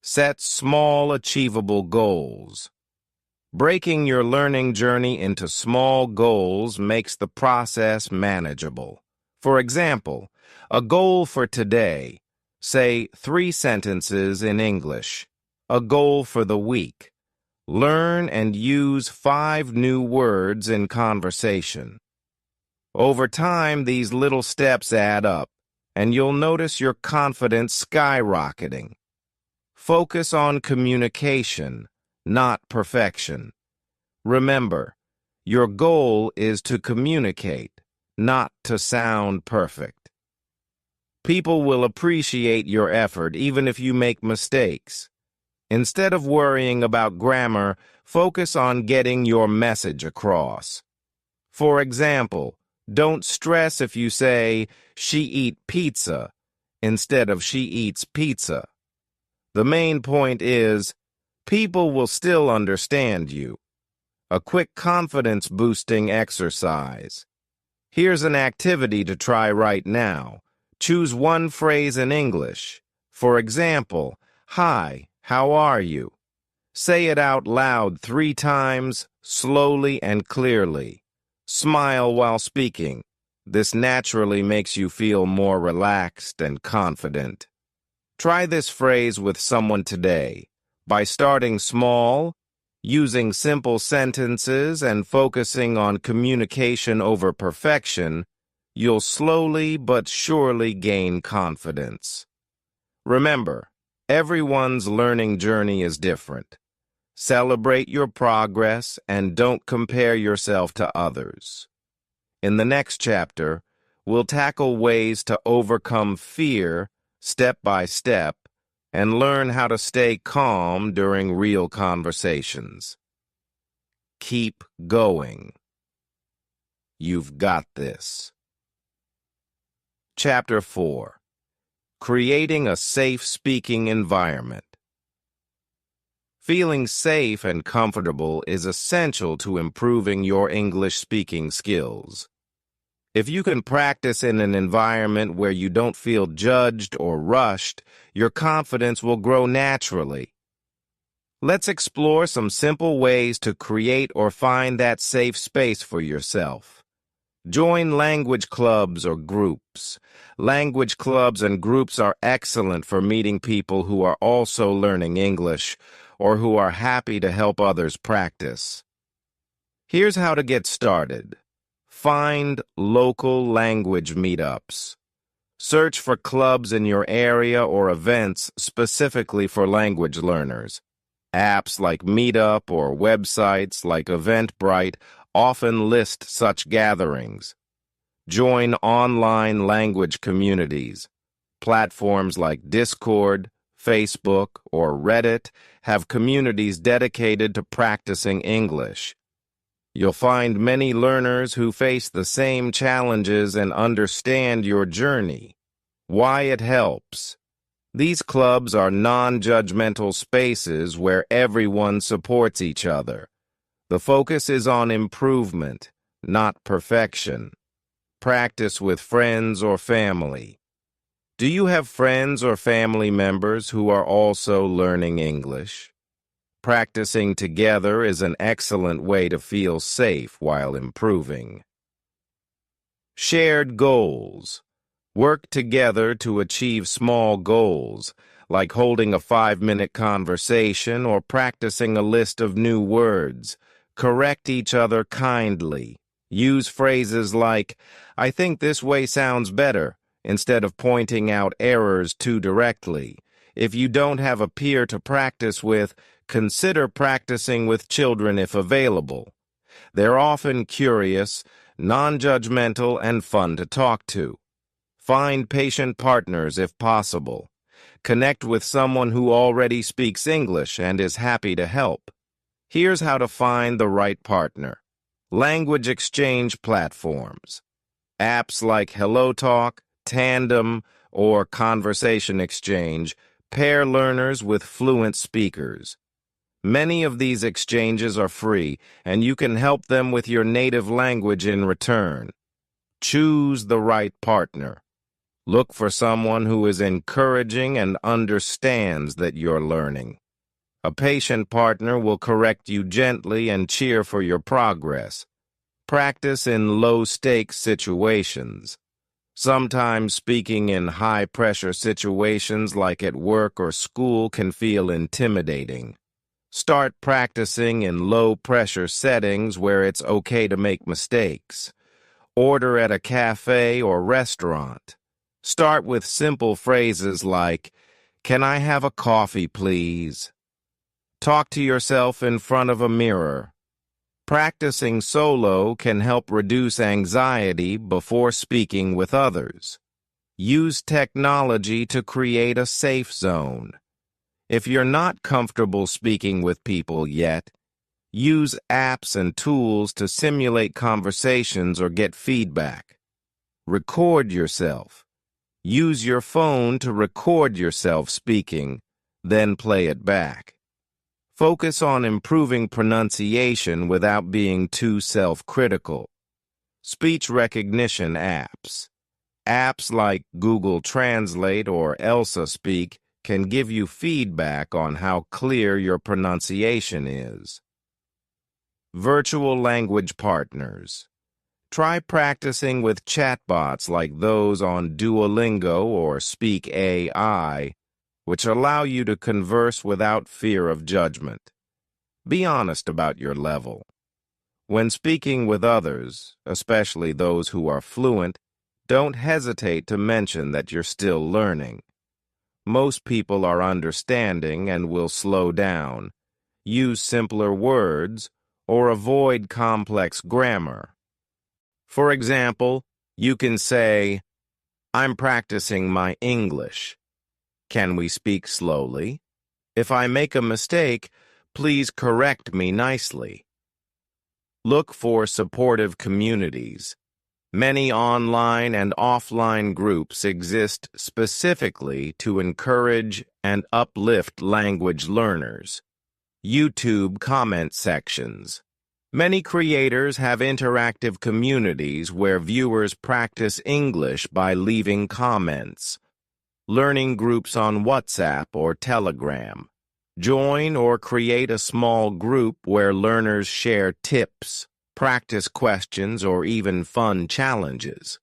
Set small, achievable goals. Breaking your learning journey into small goals makes the process manageable. For example, a goal for today, say 3 sentences in English. A goal for the week, learn and use 5 new words in conversation. Over time, these little steps add up, and you'll notice your confidence skyrocketing. Focus on communication, not perfection. Remember, your goal is to communicate, not to sound perfect. People will appreciate your effort even if you make mistakes. Instead of worrying about grammar, focus on getting your message across. For example, don't stress if you say, "She eat pizza," instead of "she eats pizza." The main point is, people will still understand you. A quick confidence-boosting exercise. Here's an activity to try right now. Choose one phrase in English. For example, "Hi, how are you?" Say it out loud 3 times, slowly and clearly. Smile while speaking. This naturally makes you feel more relaxed and confident. Try this phrase with someone today. By starting small, using simple sentences, and focusing on communication over perfection, you'll slowly but surely gain confidence. Remember, everyone's learning journey is different. Celebrate your progress and don't compare yourself to others. In the next chapter, we'll tackle ways to overcome fear step by step and learn how to stay calm during real conversations. Keep going. You've got this. Chapter 4. Creating a safe speaking environment. Feeling safe and comfortable is essential to improving your English speaking skills. If you can practice in an environment where you don't feel judged or rushed, your confidence will grow naturally. Let's explore some simple ways to create or find that safe space for yourself. Join language clubs or groups. Language clubs and groups are excellent for meeting people who are also learning English or who are happy to help others practice. Here's how to get started. Find local language meetups. Search for clubs in your area or events specifically for language learners. Apps like Meetup or websites like Eventbrite often list such gatherings. Join online language communities. Platforms like Discord, Facebook, or Reddit have communities dedicated to practicing English. You'll find many learners who face the same challenges and understand your journey. Why it helps. These clubs are non-judgmental spaces where everyone supports each other. The focus is on improvement, not perfection. Practice with friends or family. Do you have friends or family members who are also learning English? Practicing together is an excellent way to feel safe while improving. Shared goals. Work together to achieve small goals, like holding a 5-minute conversation or practicing a list of new words. Correct each other kindly. Use phrases like, "I think this way sounds better," instead of pointing out errors too directly. If you don't have a peer to practice with, consider practicing with children if available. They're often curious, non-judgmental, and fun to talk to. Find patient partners if possible. Connect with someone who already speaks English and is happy to help. Here's how to find the right partner. Language exchange platforms. Apps like HelloTalk, Tandem, or Conversation Exchange pair learners with fluent speakers. Many of these exchanges are free, and you can help them with your native language in return. Choose the right partner. Look for someone who is encouraging and understands that you're learning. A patient partner will correct you gently and cheer for your progress. Practice in low-stakes situations. Sometimes speaking in high-pressure situations like at work or school can feel intimidating. Start practicing in low-pressure settings where it's okay to make mistakes. Order at a cafe or restaurant. Start with simple phrases like, Can I have a coffee, please? Talk to yourself in front of a mirror. Practicing solo can help reduce anxiety before speaking with others. Use technology to create a safe zone. If you're not comfortable speaking with people yet, use apps and tools to simulate conversations or get feedback. Record yourself. Use your phone to record yourself speaking, then play it back. Focus on improving pronunciation without being too self-critical. Speech recognition apps. Apps like Google Translate or Elsa Speak can give you feedback on how clear your pronunciation is. Virtual language partners. Try practicing with chatbots like those on Duolingo or Speak AI, which allow you to converse without fear of judgment. Be honest about your level. When speaking with others, especially those who are fluent, don't hesitate to mention that you're still learning. Most people are understanding and will slow down, use simpler words, or avoid complex grammar. For example, you can say, "I'm practicing my English. Can we speak slowly? If I make a mistake, please correct me nicely." Look for supportive communities. Many online and offline groups exist specifically to encourage and uplift language learners. YouTube comment sections. Many creators have interactive communities where viewers practice English by leaving comments. Learning groups on WhatsApp or Telegram. Join or create a small group where learners share tips, practice questions, or even fun challenges.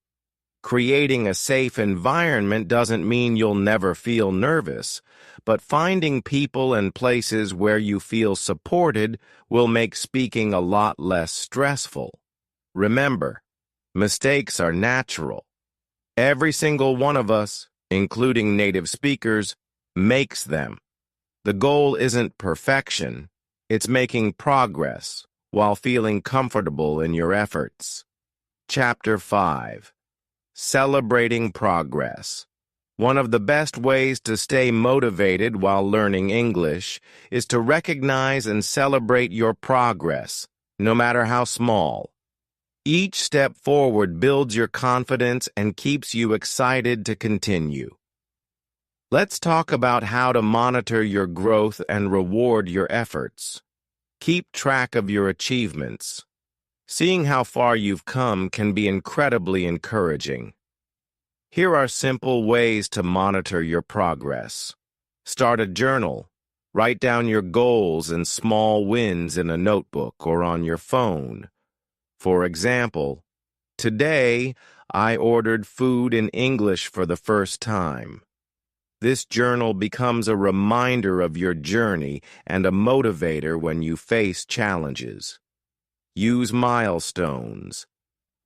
Creating a safe environment doesn't mean you'll never feel nervous, but finding people and places where you feel supported will make speaking a lot less stressful. Remember, mistakes are natural. Every single one of us, including native speakers, makes them. The goal isn't perfection, it's making progress while feeling comfortable in your efforts. Chapter 5. Celebrating Progress. One of the best ways to stay motivated while learning English is to recognize and celebrate your progress, no matter how small. Each step forward builds your confidence and keeps you excited to continue. Let's talk about how to monitor your growth and reward your efforts. Keep track of your achievements. Seeing how far you've come can be incredibly encouraging. Here are simple ways to monitor your progress. Start a journal. Write down your goals and small wins in a notebook or on your phone. For example, today I ordered food in English for the first time. This journal becomes a reminder of your journey and a motivator when you face challenges. Use milestones.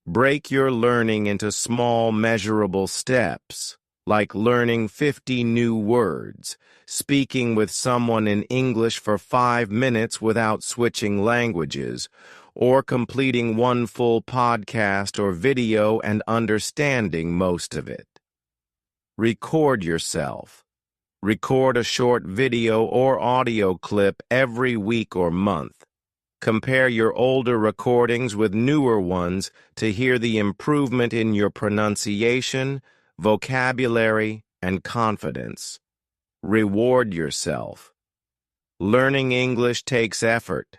Break your learning into small, measurable steps, like learning 50 new words, speaking with someone in English for 5 minutes without switching languages, or completing one full podcast or video and understanding most of it. Record yourself. Record a short video or audio clip every week or month. Compare your older recordings with newer ones to hear the improvement in your pronunciation, vocabulary, and confidence. Reward yourself. Learning English takes effort,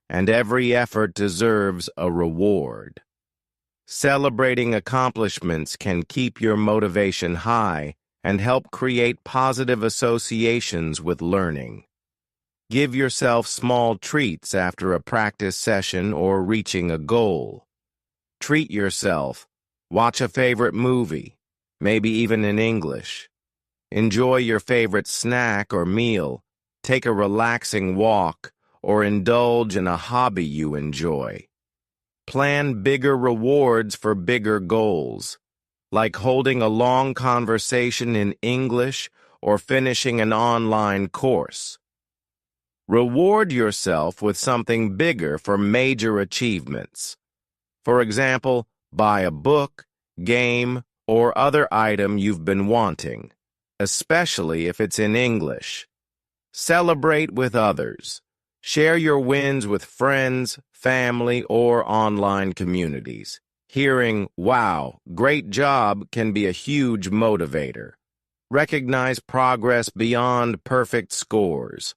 and every effort deserves a reward. Celebrating accomplishments can keep your motivation high and help create positive associations with learning. Give yourself small treats after a practice session or reaching a goal. Treat yourself. Watch a favorite movie, maybe even in English. Enjoy your favorite snack or meal. Take a relaxing walk or indulge in a hobby you enjoy. Plan bigger rewards for bigger goals, like holding a long conversation in English or finishing an online course. Reward yourself with something bigger for major achievements. For example, buy a book, game, or other item you've been wanting, especially if it's in English. Celebrate with others. Share your wins with friends, family, or online communities. Hearing, "Wow, great job," can be a huge motivator. Recognize progress beyond perfect scores.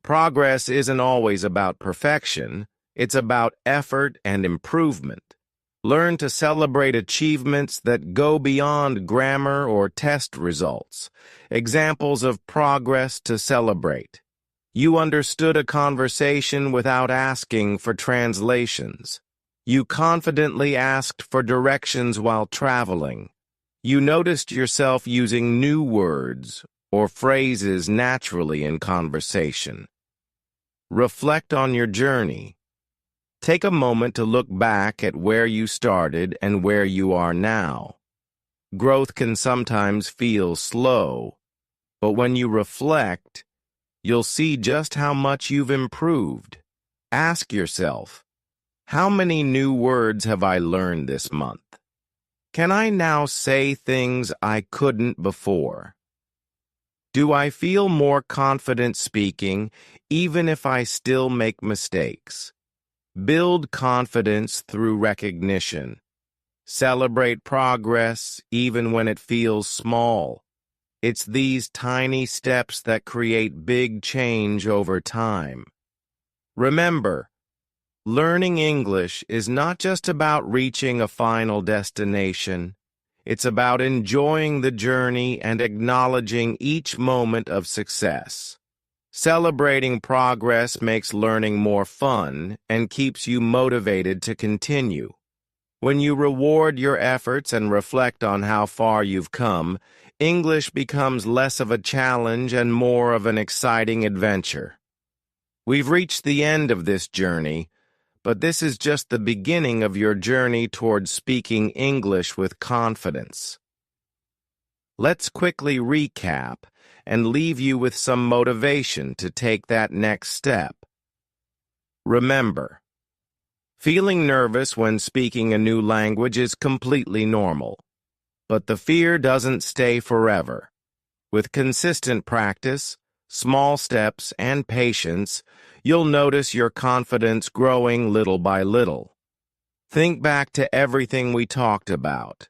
Progress isn't always about perfection. It's about effort and improvement. Learn to celebrate achievements that go beyond grammar or test results. Examples of progress to celebrate. You understood a conversation without asking for translations. You confidently asked for directions while traveling. You noticed yourself using new words or phrases naturally in conversation. Reflect on your journey. Take a moment to look back at where you started and where you are now. Growth can sometimes feel slow, but when you reflect, you'll see just how much you've improved. Ask yourself, how many new words have I learned this month? Can I now say things I couldn't before? Do I feel more confident speaking, even if I still make mistakes? Build confidence through recognition. Celebrate progress even when it feels small. It's these tiny steps that create big change over time. Remember, learning English is not just about reaching a final destination. It's about enjoying the journey and acknowledging each moment of success. Celebrating progress makes learning more fun and keeps you motivated to continue. When you reward your efforts and reflect on how far you've come, English becomes less of a challenge and more of an exciting adventure. We've reached the end of this journey, but this is just the beginning of your journey towards speaking English with confidence. Let's quickly recap and leave you with some motivation to take that next step. Remember, feeling nervous when speaking a new language is completely normal, but the fear doesn't stay forever. With consistent practice, small steps, and patience, you'll notice your confidence growing little by little. Think back to everything we talked about.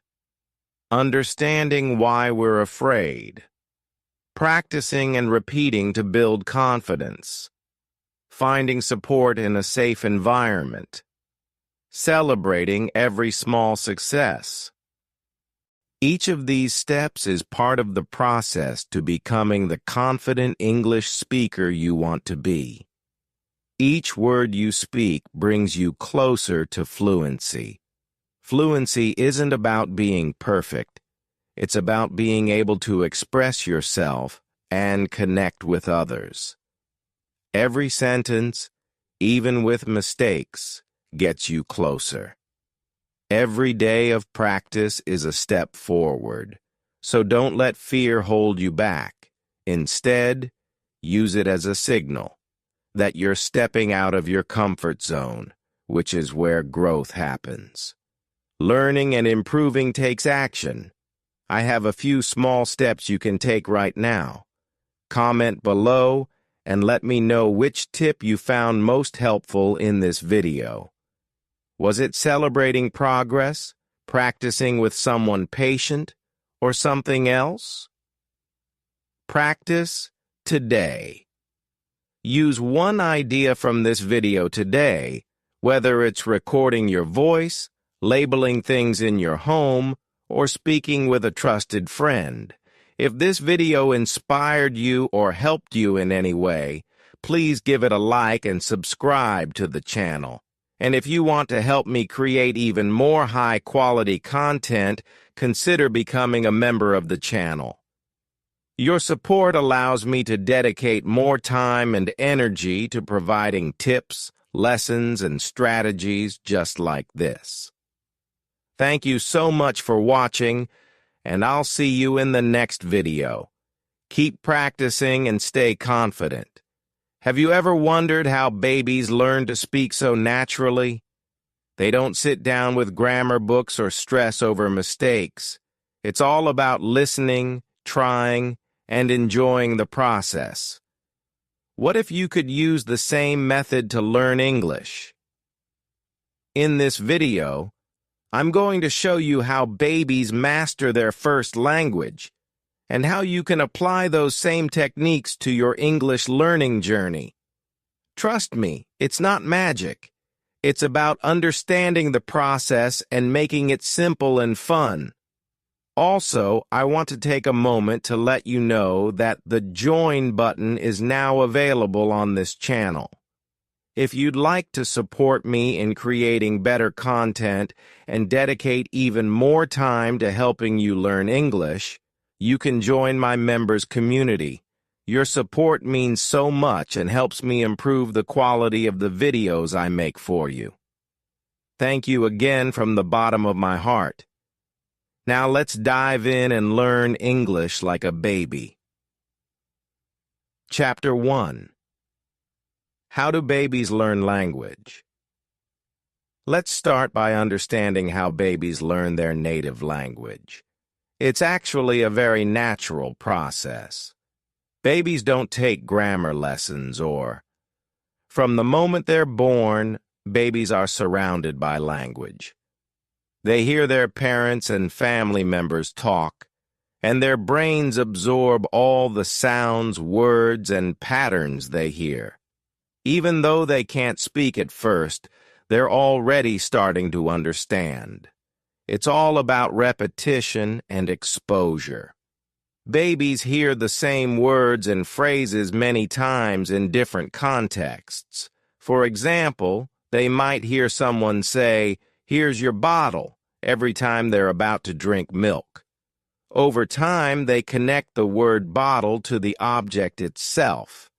Understanding why we're afraid. Practicing and repeating to build confidence. Finding support in a safe environment. Celebrating every small success. Each of these steps is part of the process to becoming the confident English speaker you want to be. Each word you speak brings you closer to fluency. Fluency isn't about being perfect. It's about being able to express yourself and connect with others. Every sentence, even with mistakes, gets you closer. Every day of practice is a step forward, so don't let fear hold you back. Instead, use it as a signal that you're stepping out of your comfort zone, which is where growth happens. Learning and improving takes action. I have a few small steps you can take right now. Comment below and let me know which tip you found most helpful in this video. Was it celebrating progress, practicing with someone patient, or something else? Practice today. Use one idea from this video today, whether it's recording your voice, labeling things in your home, or speaking with a trusted friend. If this video inspired you or helped you in any way, please give it a like and subscribe to the channel. And if you want to help me create even more high-quality content, consider becoming a member of the channel. Your support allows me to dedicate more time and energy to providing tips, lessons, and strategies just like this. Thank you so much for watching, and I'll see you in the next video. Keep practicing and stay confident. Have you ever wondered how babies learn to speak so naturally? They don't sit down with grammar books or stress over mistakes. It's all about listening, trying, and enjoying the process. What if you could use the same method to learn English? In this video, I'm going to show you how babies master their first language and how you can apply those same techniques to your English learning journey. Trust me, it's not magic. It's about understanding the process and making it simple and fun. Also, I want to take a moment to let you know that the Join button is now available on this channel. If you'd like to support me in creating better content and dedicate even more time to helping you learn English, you can join my members community. Your support means so much and helps me improve the quality of the videos I make for you. Thank you again from the bottom of my heart. Now let's dive in and learn English like a baby. Chapter 1. How do babies learn language? Let's start by understanding how babies learn their native language. It's actually a very natural process. Babies don't take grammar lessons from the moment they're born, babies are surrounded by language. They hear their parents and family members talk, and their brains absorb all the sounds, words, and patterns they hear. Even though they can't speak at first, they're already starting to understand. It's all about repetition and exposure. Babies hear the same words and phrases many times in different contexts. For example, they might hear someone say, "Here's your bottle," every time they're about to drink milk. Over time, they connect the word bottle to the object itself.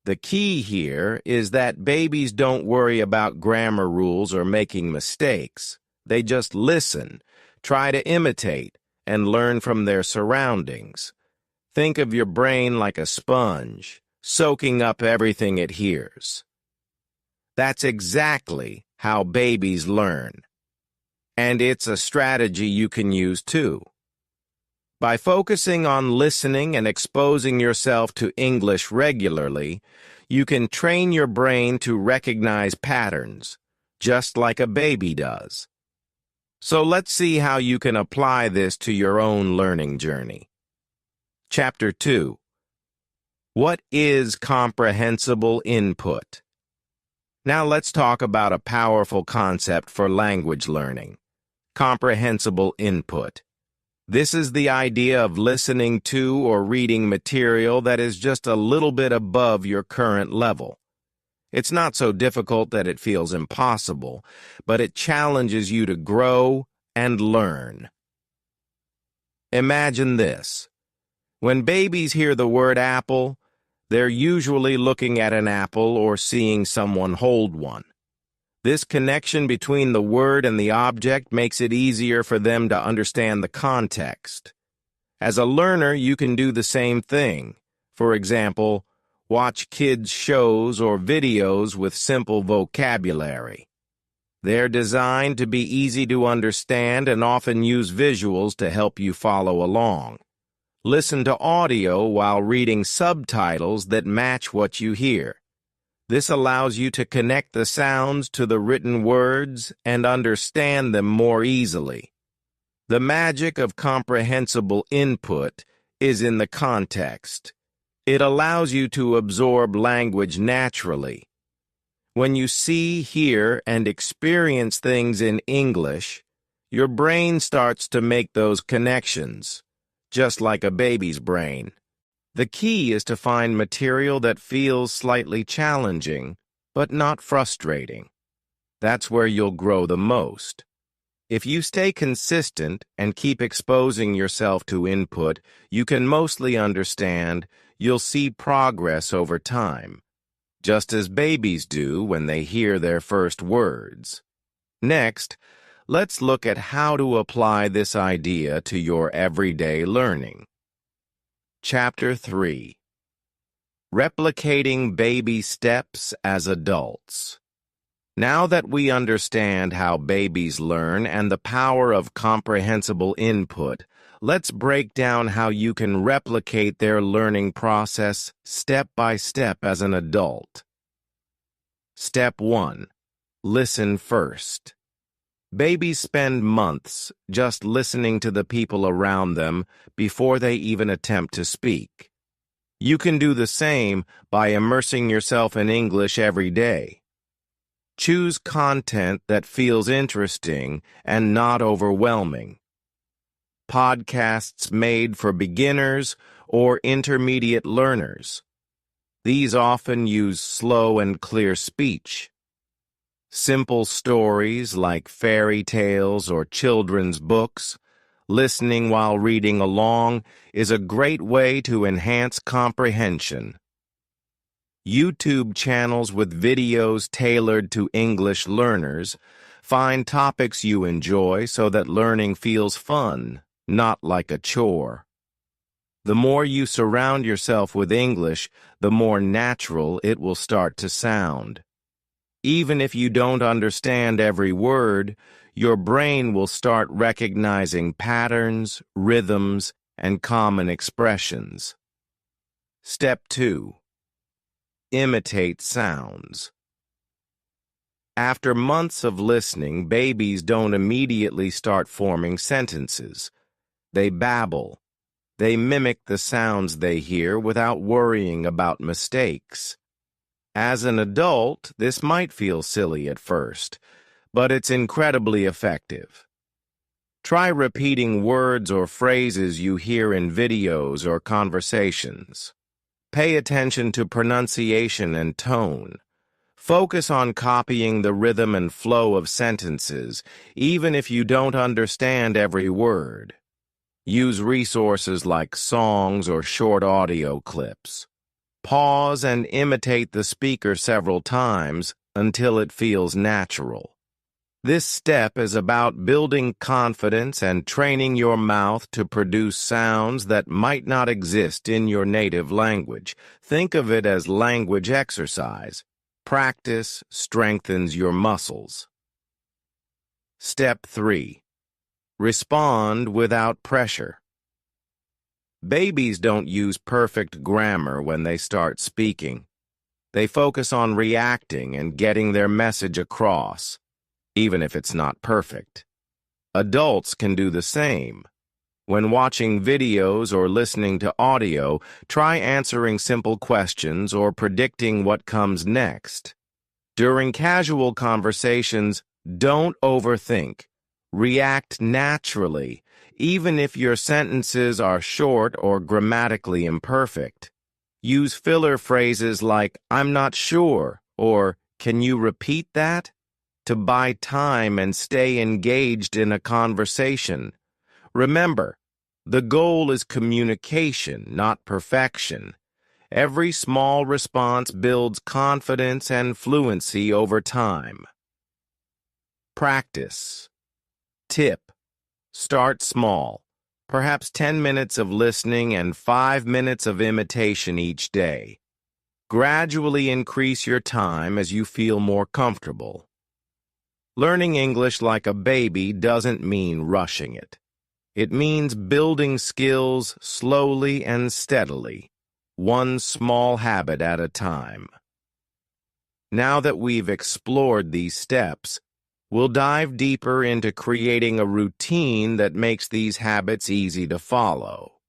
The key here is that babies don't worry about grammar rules or making mistakes. They just listen, try to imitate, and learn from their surroundings. Think of your brain like a sponge, soaking up everything it hears. That's exactly how babies learn. And it's a strategy you can use too. By focusing on listening and exposing yourself to English regularly, you can train your brain to recognize patterns, just like a baby does. So let's see how you can apply this to your own learning journey. Chapter 2. What is comprehensible input? Now let's talk about a powerful concept for language learning: comprehensible input. This is the idea of listening to or reading material that is just a little bit above your current level. It's not so difficult that it feels impossible, but it challenges you to grow and learn. Imagine this. When babies hear the word apple, they're usually looking at an apple or seeing someone hold one. This connection between the word and the object makes it easier for them to understand the context. As a learner, you can do the same thing. For example, watch kids' shows or videos with simple vocabulary. They're designed to be easy to understand and often use visuals to help you follow along. Listen to audio while reading subtitles that match what you hear. This allows you to connect the sounds to the written words and understand them more easily. The magic of comprehensible input is in the context. It allows you to absorb language naturally. When you see, hear, and experience things in English, your brain starts to make those connections, just like a baby's brain. The key is to find material that feels slightly challenging, but not frustrating. That's where you'll grow the most. If you stay consistent and keep exposing yourself to input you can mostly understand, you'll see progress over time, just as babies do when they hear their first words. Next, let's look at how to apply this idea to your everyday learning. Chapter 3. Replicating Baby Steps as Adults. Now that we understand how babies learn and the power of comprehensible input, let's break down how you can replicate their learning process step by step as an adult. Step 1. Listen first. Babies spend months just listening to the people around them before they even attempt to speak. You can do the same by immersing yourself in English every day. Choose content that feels interesting and not overwhelming. Podcasts made for beginners or intermediate learners. These often use slow and clear speech. Simple stories like fairy tales or children's books, listening while reading along, is a great way to enhance comprehension. YouTube channels with videos tailored to English learners. Find topics you enjoy so that learning feels fun, not like a chore. The more you surround yourself with English, the more natural it will start to sound. Even if you don't understand every word, your brain will start recognizing patterns, rhythms, and common expressions. Step 2. Imitate sounds. After months of listening, babies don't immediately start forming sentences. They babble. They mimic the sounds they hear without worrying about mistakes. As an adult, this might feel silly at first, but it's incredibly effective. Try repeating words or phrases you hear in videos or conversations. Pay attention to pronunciation and tone. Focus on copying the rhythm and flow of sentences, even if you don't understand every word. Use resources like songs or short audio clips. Pause and imitate the speaker several times until it feels natural. This step is about building confidence and training your mouth to produce sounds that might not exist in your native language. Think of it as language exercise. Practice strengthens your muscles. Step 3. Respond without pressure. Babies don't use perfect grammar when they start speaking. They focus on reacting and getting their message across, even if it's not perfect. Adults can do the same. When watching videos or listening to audio, try answering simple questions or predicting what comes next. During casual conversations, don't overthink. React naturally, even if your sentences are short or grammatically imperfect. Use filler phrases like, "I'm not sure," or "Can you repeat that?" to buy time and stay engaged in a conversation. Remember, the goal is communication, not perfection. Every small response builds confidence and fluency over time. Practice. Tip. Start small. Perhaps 10 minutes of listening and 5 minutes of imitation each day. Gradually increase your time as you feel more comfortable. Learning English like a baby doesn't mean rushing it. It means building skills slowly and steadily, one small habit at a time. Now that we've explored these steps, we'll dive deeper into creating a routine that makes these habits easy to follow.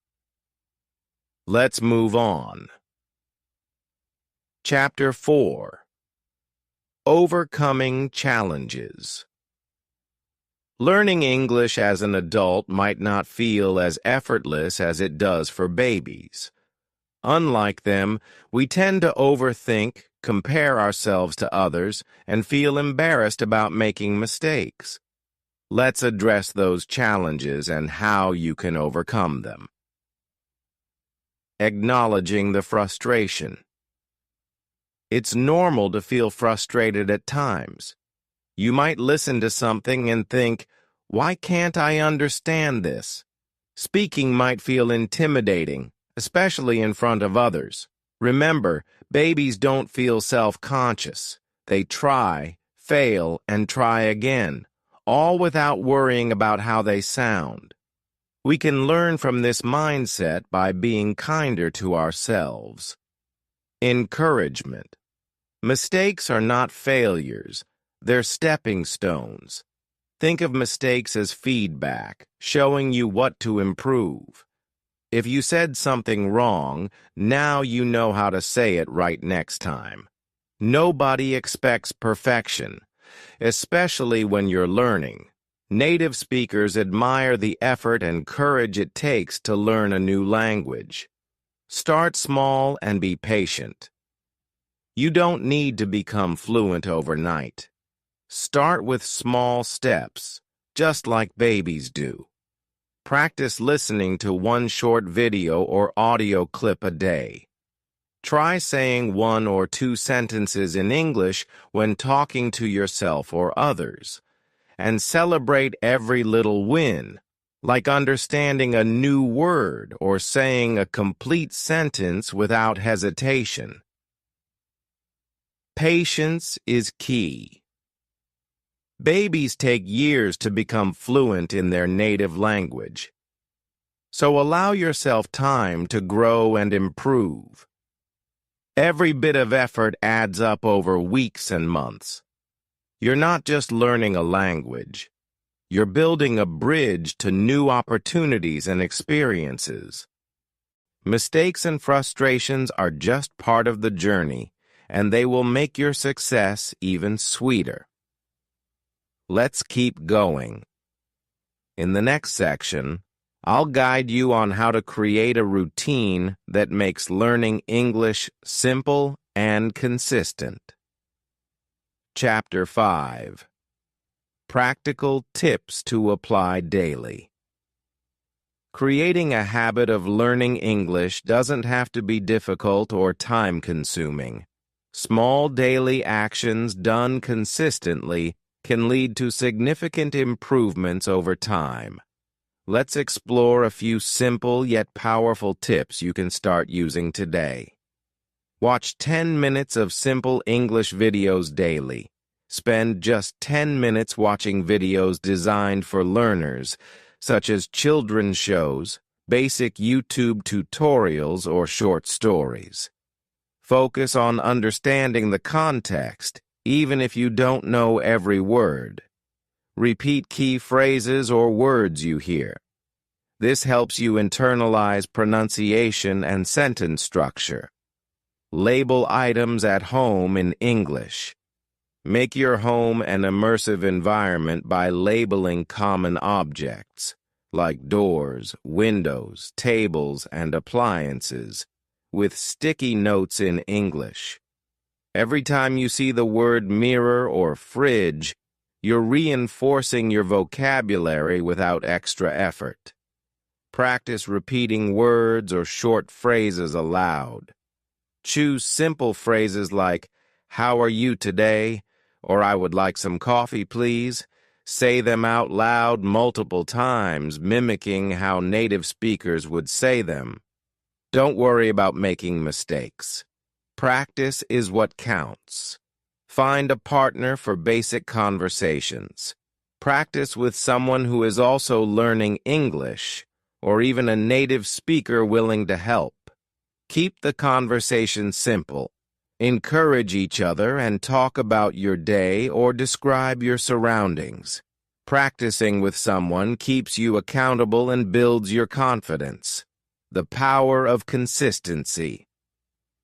Let's move on. Chapter 4. Overcoming Challenges. Learning English as an adult might not feel as effortless as it does for babies. Unlike them, we tend to overthink, compare ourselves to others, and feel embarrassed about making mistakes. Let's address those challenges and how you can overcome them. Acknowledging the frustration. It's normal to feel frustrated at times. You might listen to something and think, "Why can't I understand this?" Speaking might feel intimidating, especially in front of others. Remember, babies don't feel self-conscious. They try, fail, and try again, all without worrying about how they sound. We can learn from this mindset by being kinder to ourselves. Encouragement. Mistakes are not failures. They're stepping stones. Think of mistakes as feedback, showing you what to improve. If you said something wrong, now you know how to say it right next time. Nobody expects perfection, especially when you're learning. Native speakers admire the effort and courage it takes to learn a new language. Start small and be patient. You don't need to become fluent overnight. Start with small steps, just like babies do. Practice listening to one short video or audio clip a day. Try saying 1 or 2 sentences in English when talking to yourself or others. And celebrate every little win, like understanding a new word or saying a complete sentence without hesitation. Patience is key. Babies take years to become fluent in their native language. So allow yourself time to grow and improve. Every bit of effort adds up over weeks and months. You're not just learning a language. You're building a bridge to new opportunities and experiences. Mistakes and frustrations are just part of the journey, and they will make your success even sweeter. Let's keep going. In the next section, I'll guide you on how to create a routine that makes learning English simple and consistent. Chapter 5. Practical Tips to Apply Daily. Creating a habit of learning English doesn't have to be difficult or time-consuming. Small daily actions done consistently can lead to significant improvements over time. Let's explore a few simple yet powerful tips you can start using today. Watch 10 minutes of simple English videos daily. Spend just 10 minutes watching videos designed for learners, such as children's shows, basic YouTube tutorials, or short stories. Focus on understanding the context, even if you don't know every word. Repeat key phrases or words you hear. This helps you internalize pronunciation and sentence structure. Label items at home in English. Make your home an immersive environment by labeling common objects, like doors, windows, tables, and appliances, with sticky notes in English. Every time you see the word mirror or fridge, you're reinforcing your vocabulary without extra effort. Practice repeating words or short phrases aloud. Choose simple phrases like, "How are you today?" or "I would like some coffee, please." Say them out loud multiple times, mimicking how native speakers would say them. Don't worry about making mistakes. Practice is what counts. Find a partner for basic conversations. Practice with someone who is also learning English, or even a native speaker willing to help. Keep the conversation simple. Encourage each other and talk about your day or describe your surroundings. Practicing with someone keeps you accountable and builds your confidence. The power of consistency.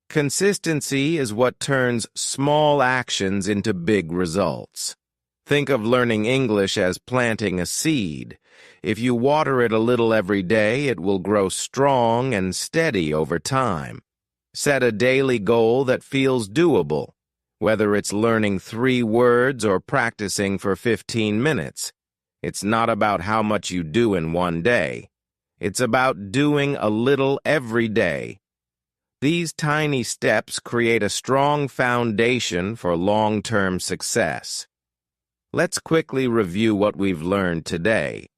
Consistency is what turns small actions into big results. Think of learning English as planting a seed. If you water it a little every day, it will grow strong and steady over time. Set a daily goal that feels doable, whether it's learning 3 words or practicing for 15 minutes. It's not about how much you do in one day. It's about doing a little every day. These tiny steps create a strong foundation for long-term success. Let's quickly review what we've learned today.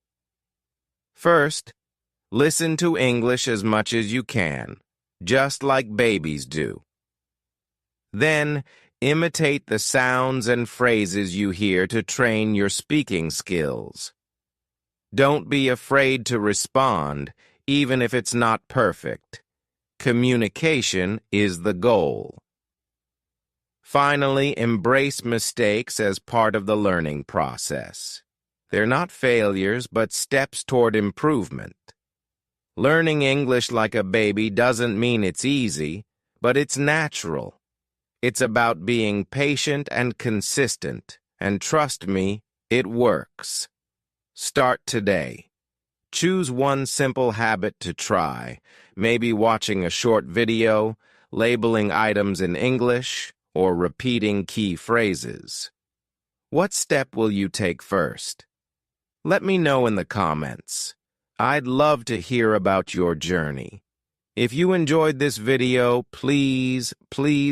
First, Listen to English as much as you can, just like babies do. Then, imitate the sounds and phrases you hear to train your speaking skills. Don't be afraid to respond, even if it's not perfect. Communication is the goal. Finally, embrace mistakes as part of the learning process. They're not failures, but steps toward improvement. Learning English like a baby doesn't mean it's easy, but it's natural. It's about being patient and consistent, and trust me, it works. Start today. Choose one simple habit to try, maybe watching a short video, labeling items in English, or repeating key phrases. What step will you take first? Let me know in the comments. I'd love to hear about your journey. If you enjoyed this video, please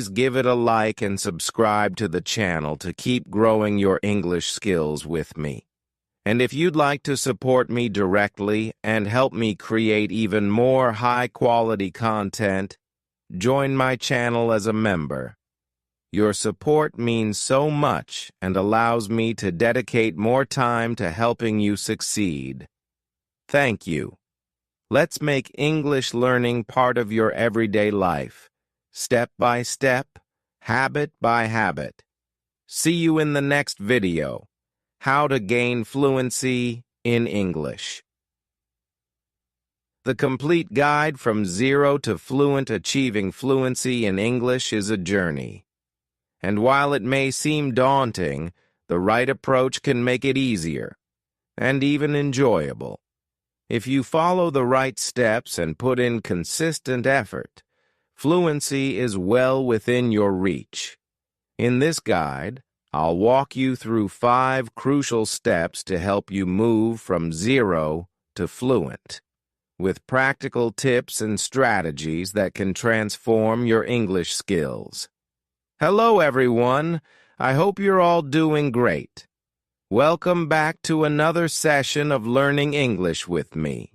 give it a like and subscribe to the channel to keep growing your English skills with me. And if you'd like to support me directly and help me create even more high-quality content, join my channel as a member. Your support means so much and allows me to dedicate more time to helping you succeed. Thank you. Let's make English learning part of your everyday life, step by step, habit by habit. See you in the next video. How to gain fluency in English. The complete guide from zero to fluent. Achieving fluency in English is a journey. And while it may seem daunting, the right approach can make it easier and even enjoyable. If you follow the right steps and put in consistent effort, fluency is well within your reach. In this guide, I'll walk you through 5 crucial steps to help you move from zero to fluent, with practical tips and strategies that can transform your English skills. Hello, everyone. I hope you're all doing great. Welcome back to another session of Learning English with me.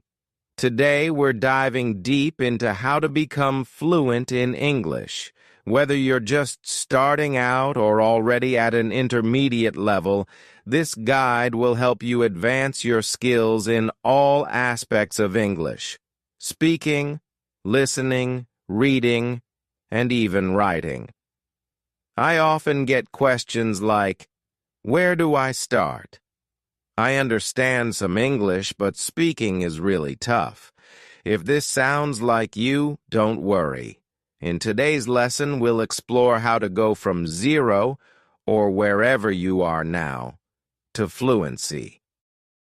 Today, we're diving deep into how to become fluent in English. Whether you're just starting out or already at an intermediate level, this guide will help you advance your skills in all aspects of English: speaking, listening, reading, and even writing. I often get questions like, "Where do I start? I understand some English, but speaking is really tough." If this sounds like you, don't worry. In today's lesson, we'll explore how to go from zero, or wherever you are now, to fluency.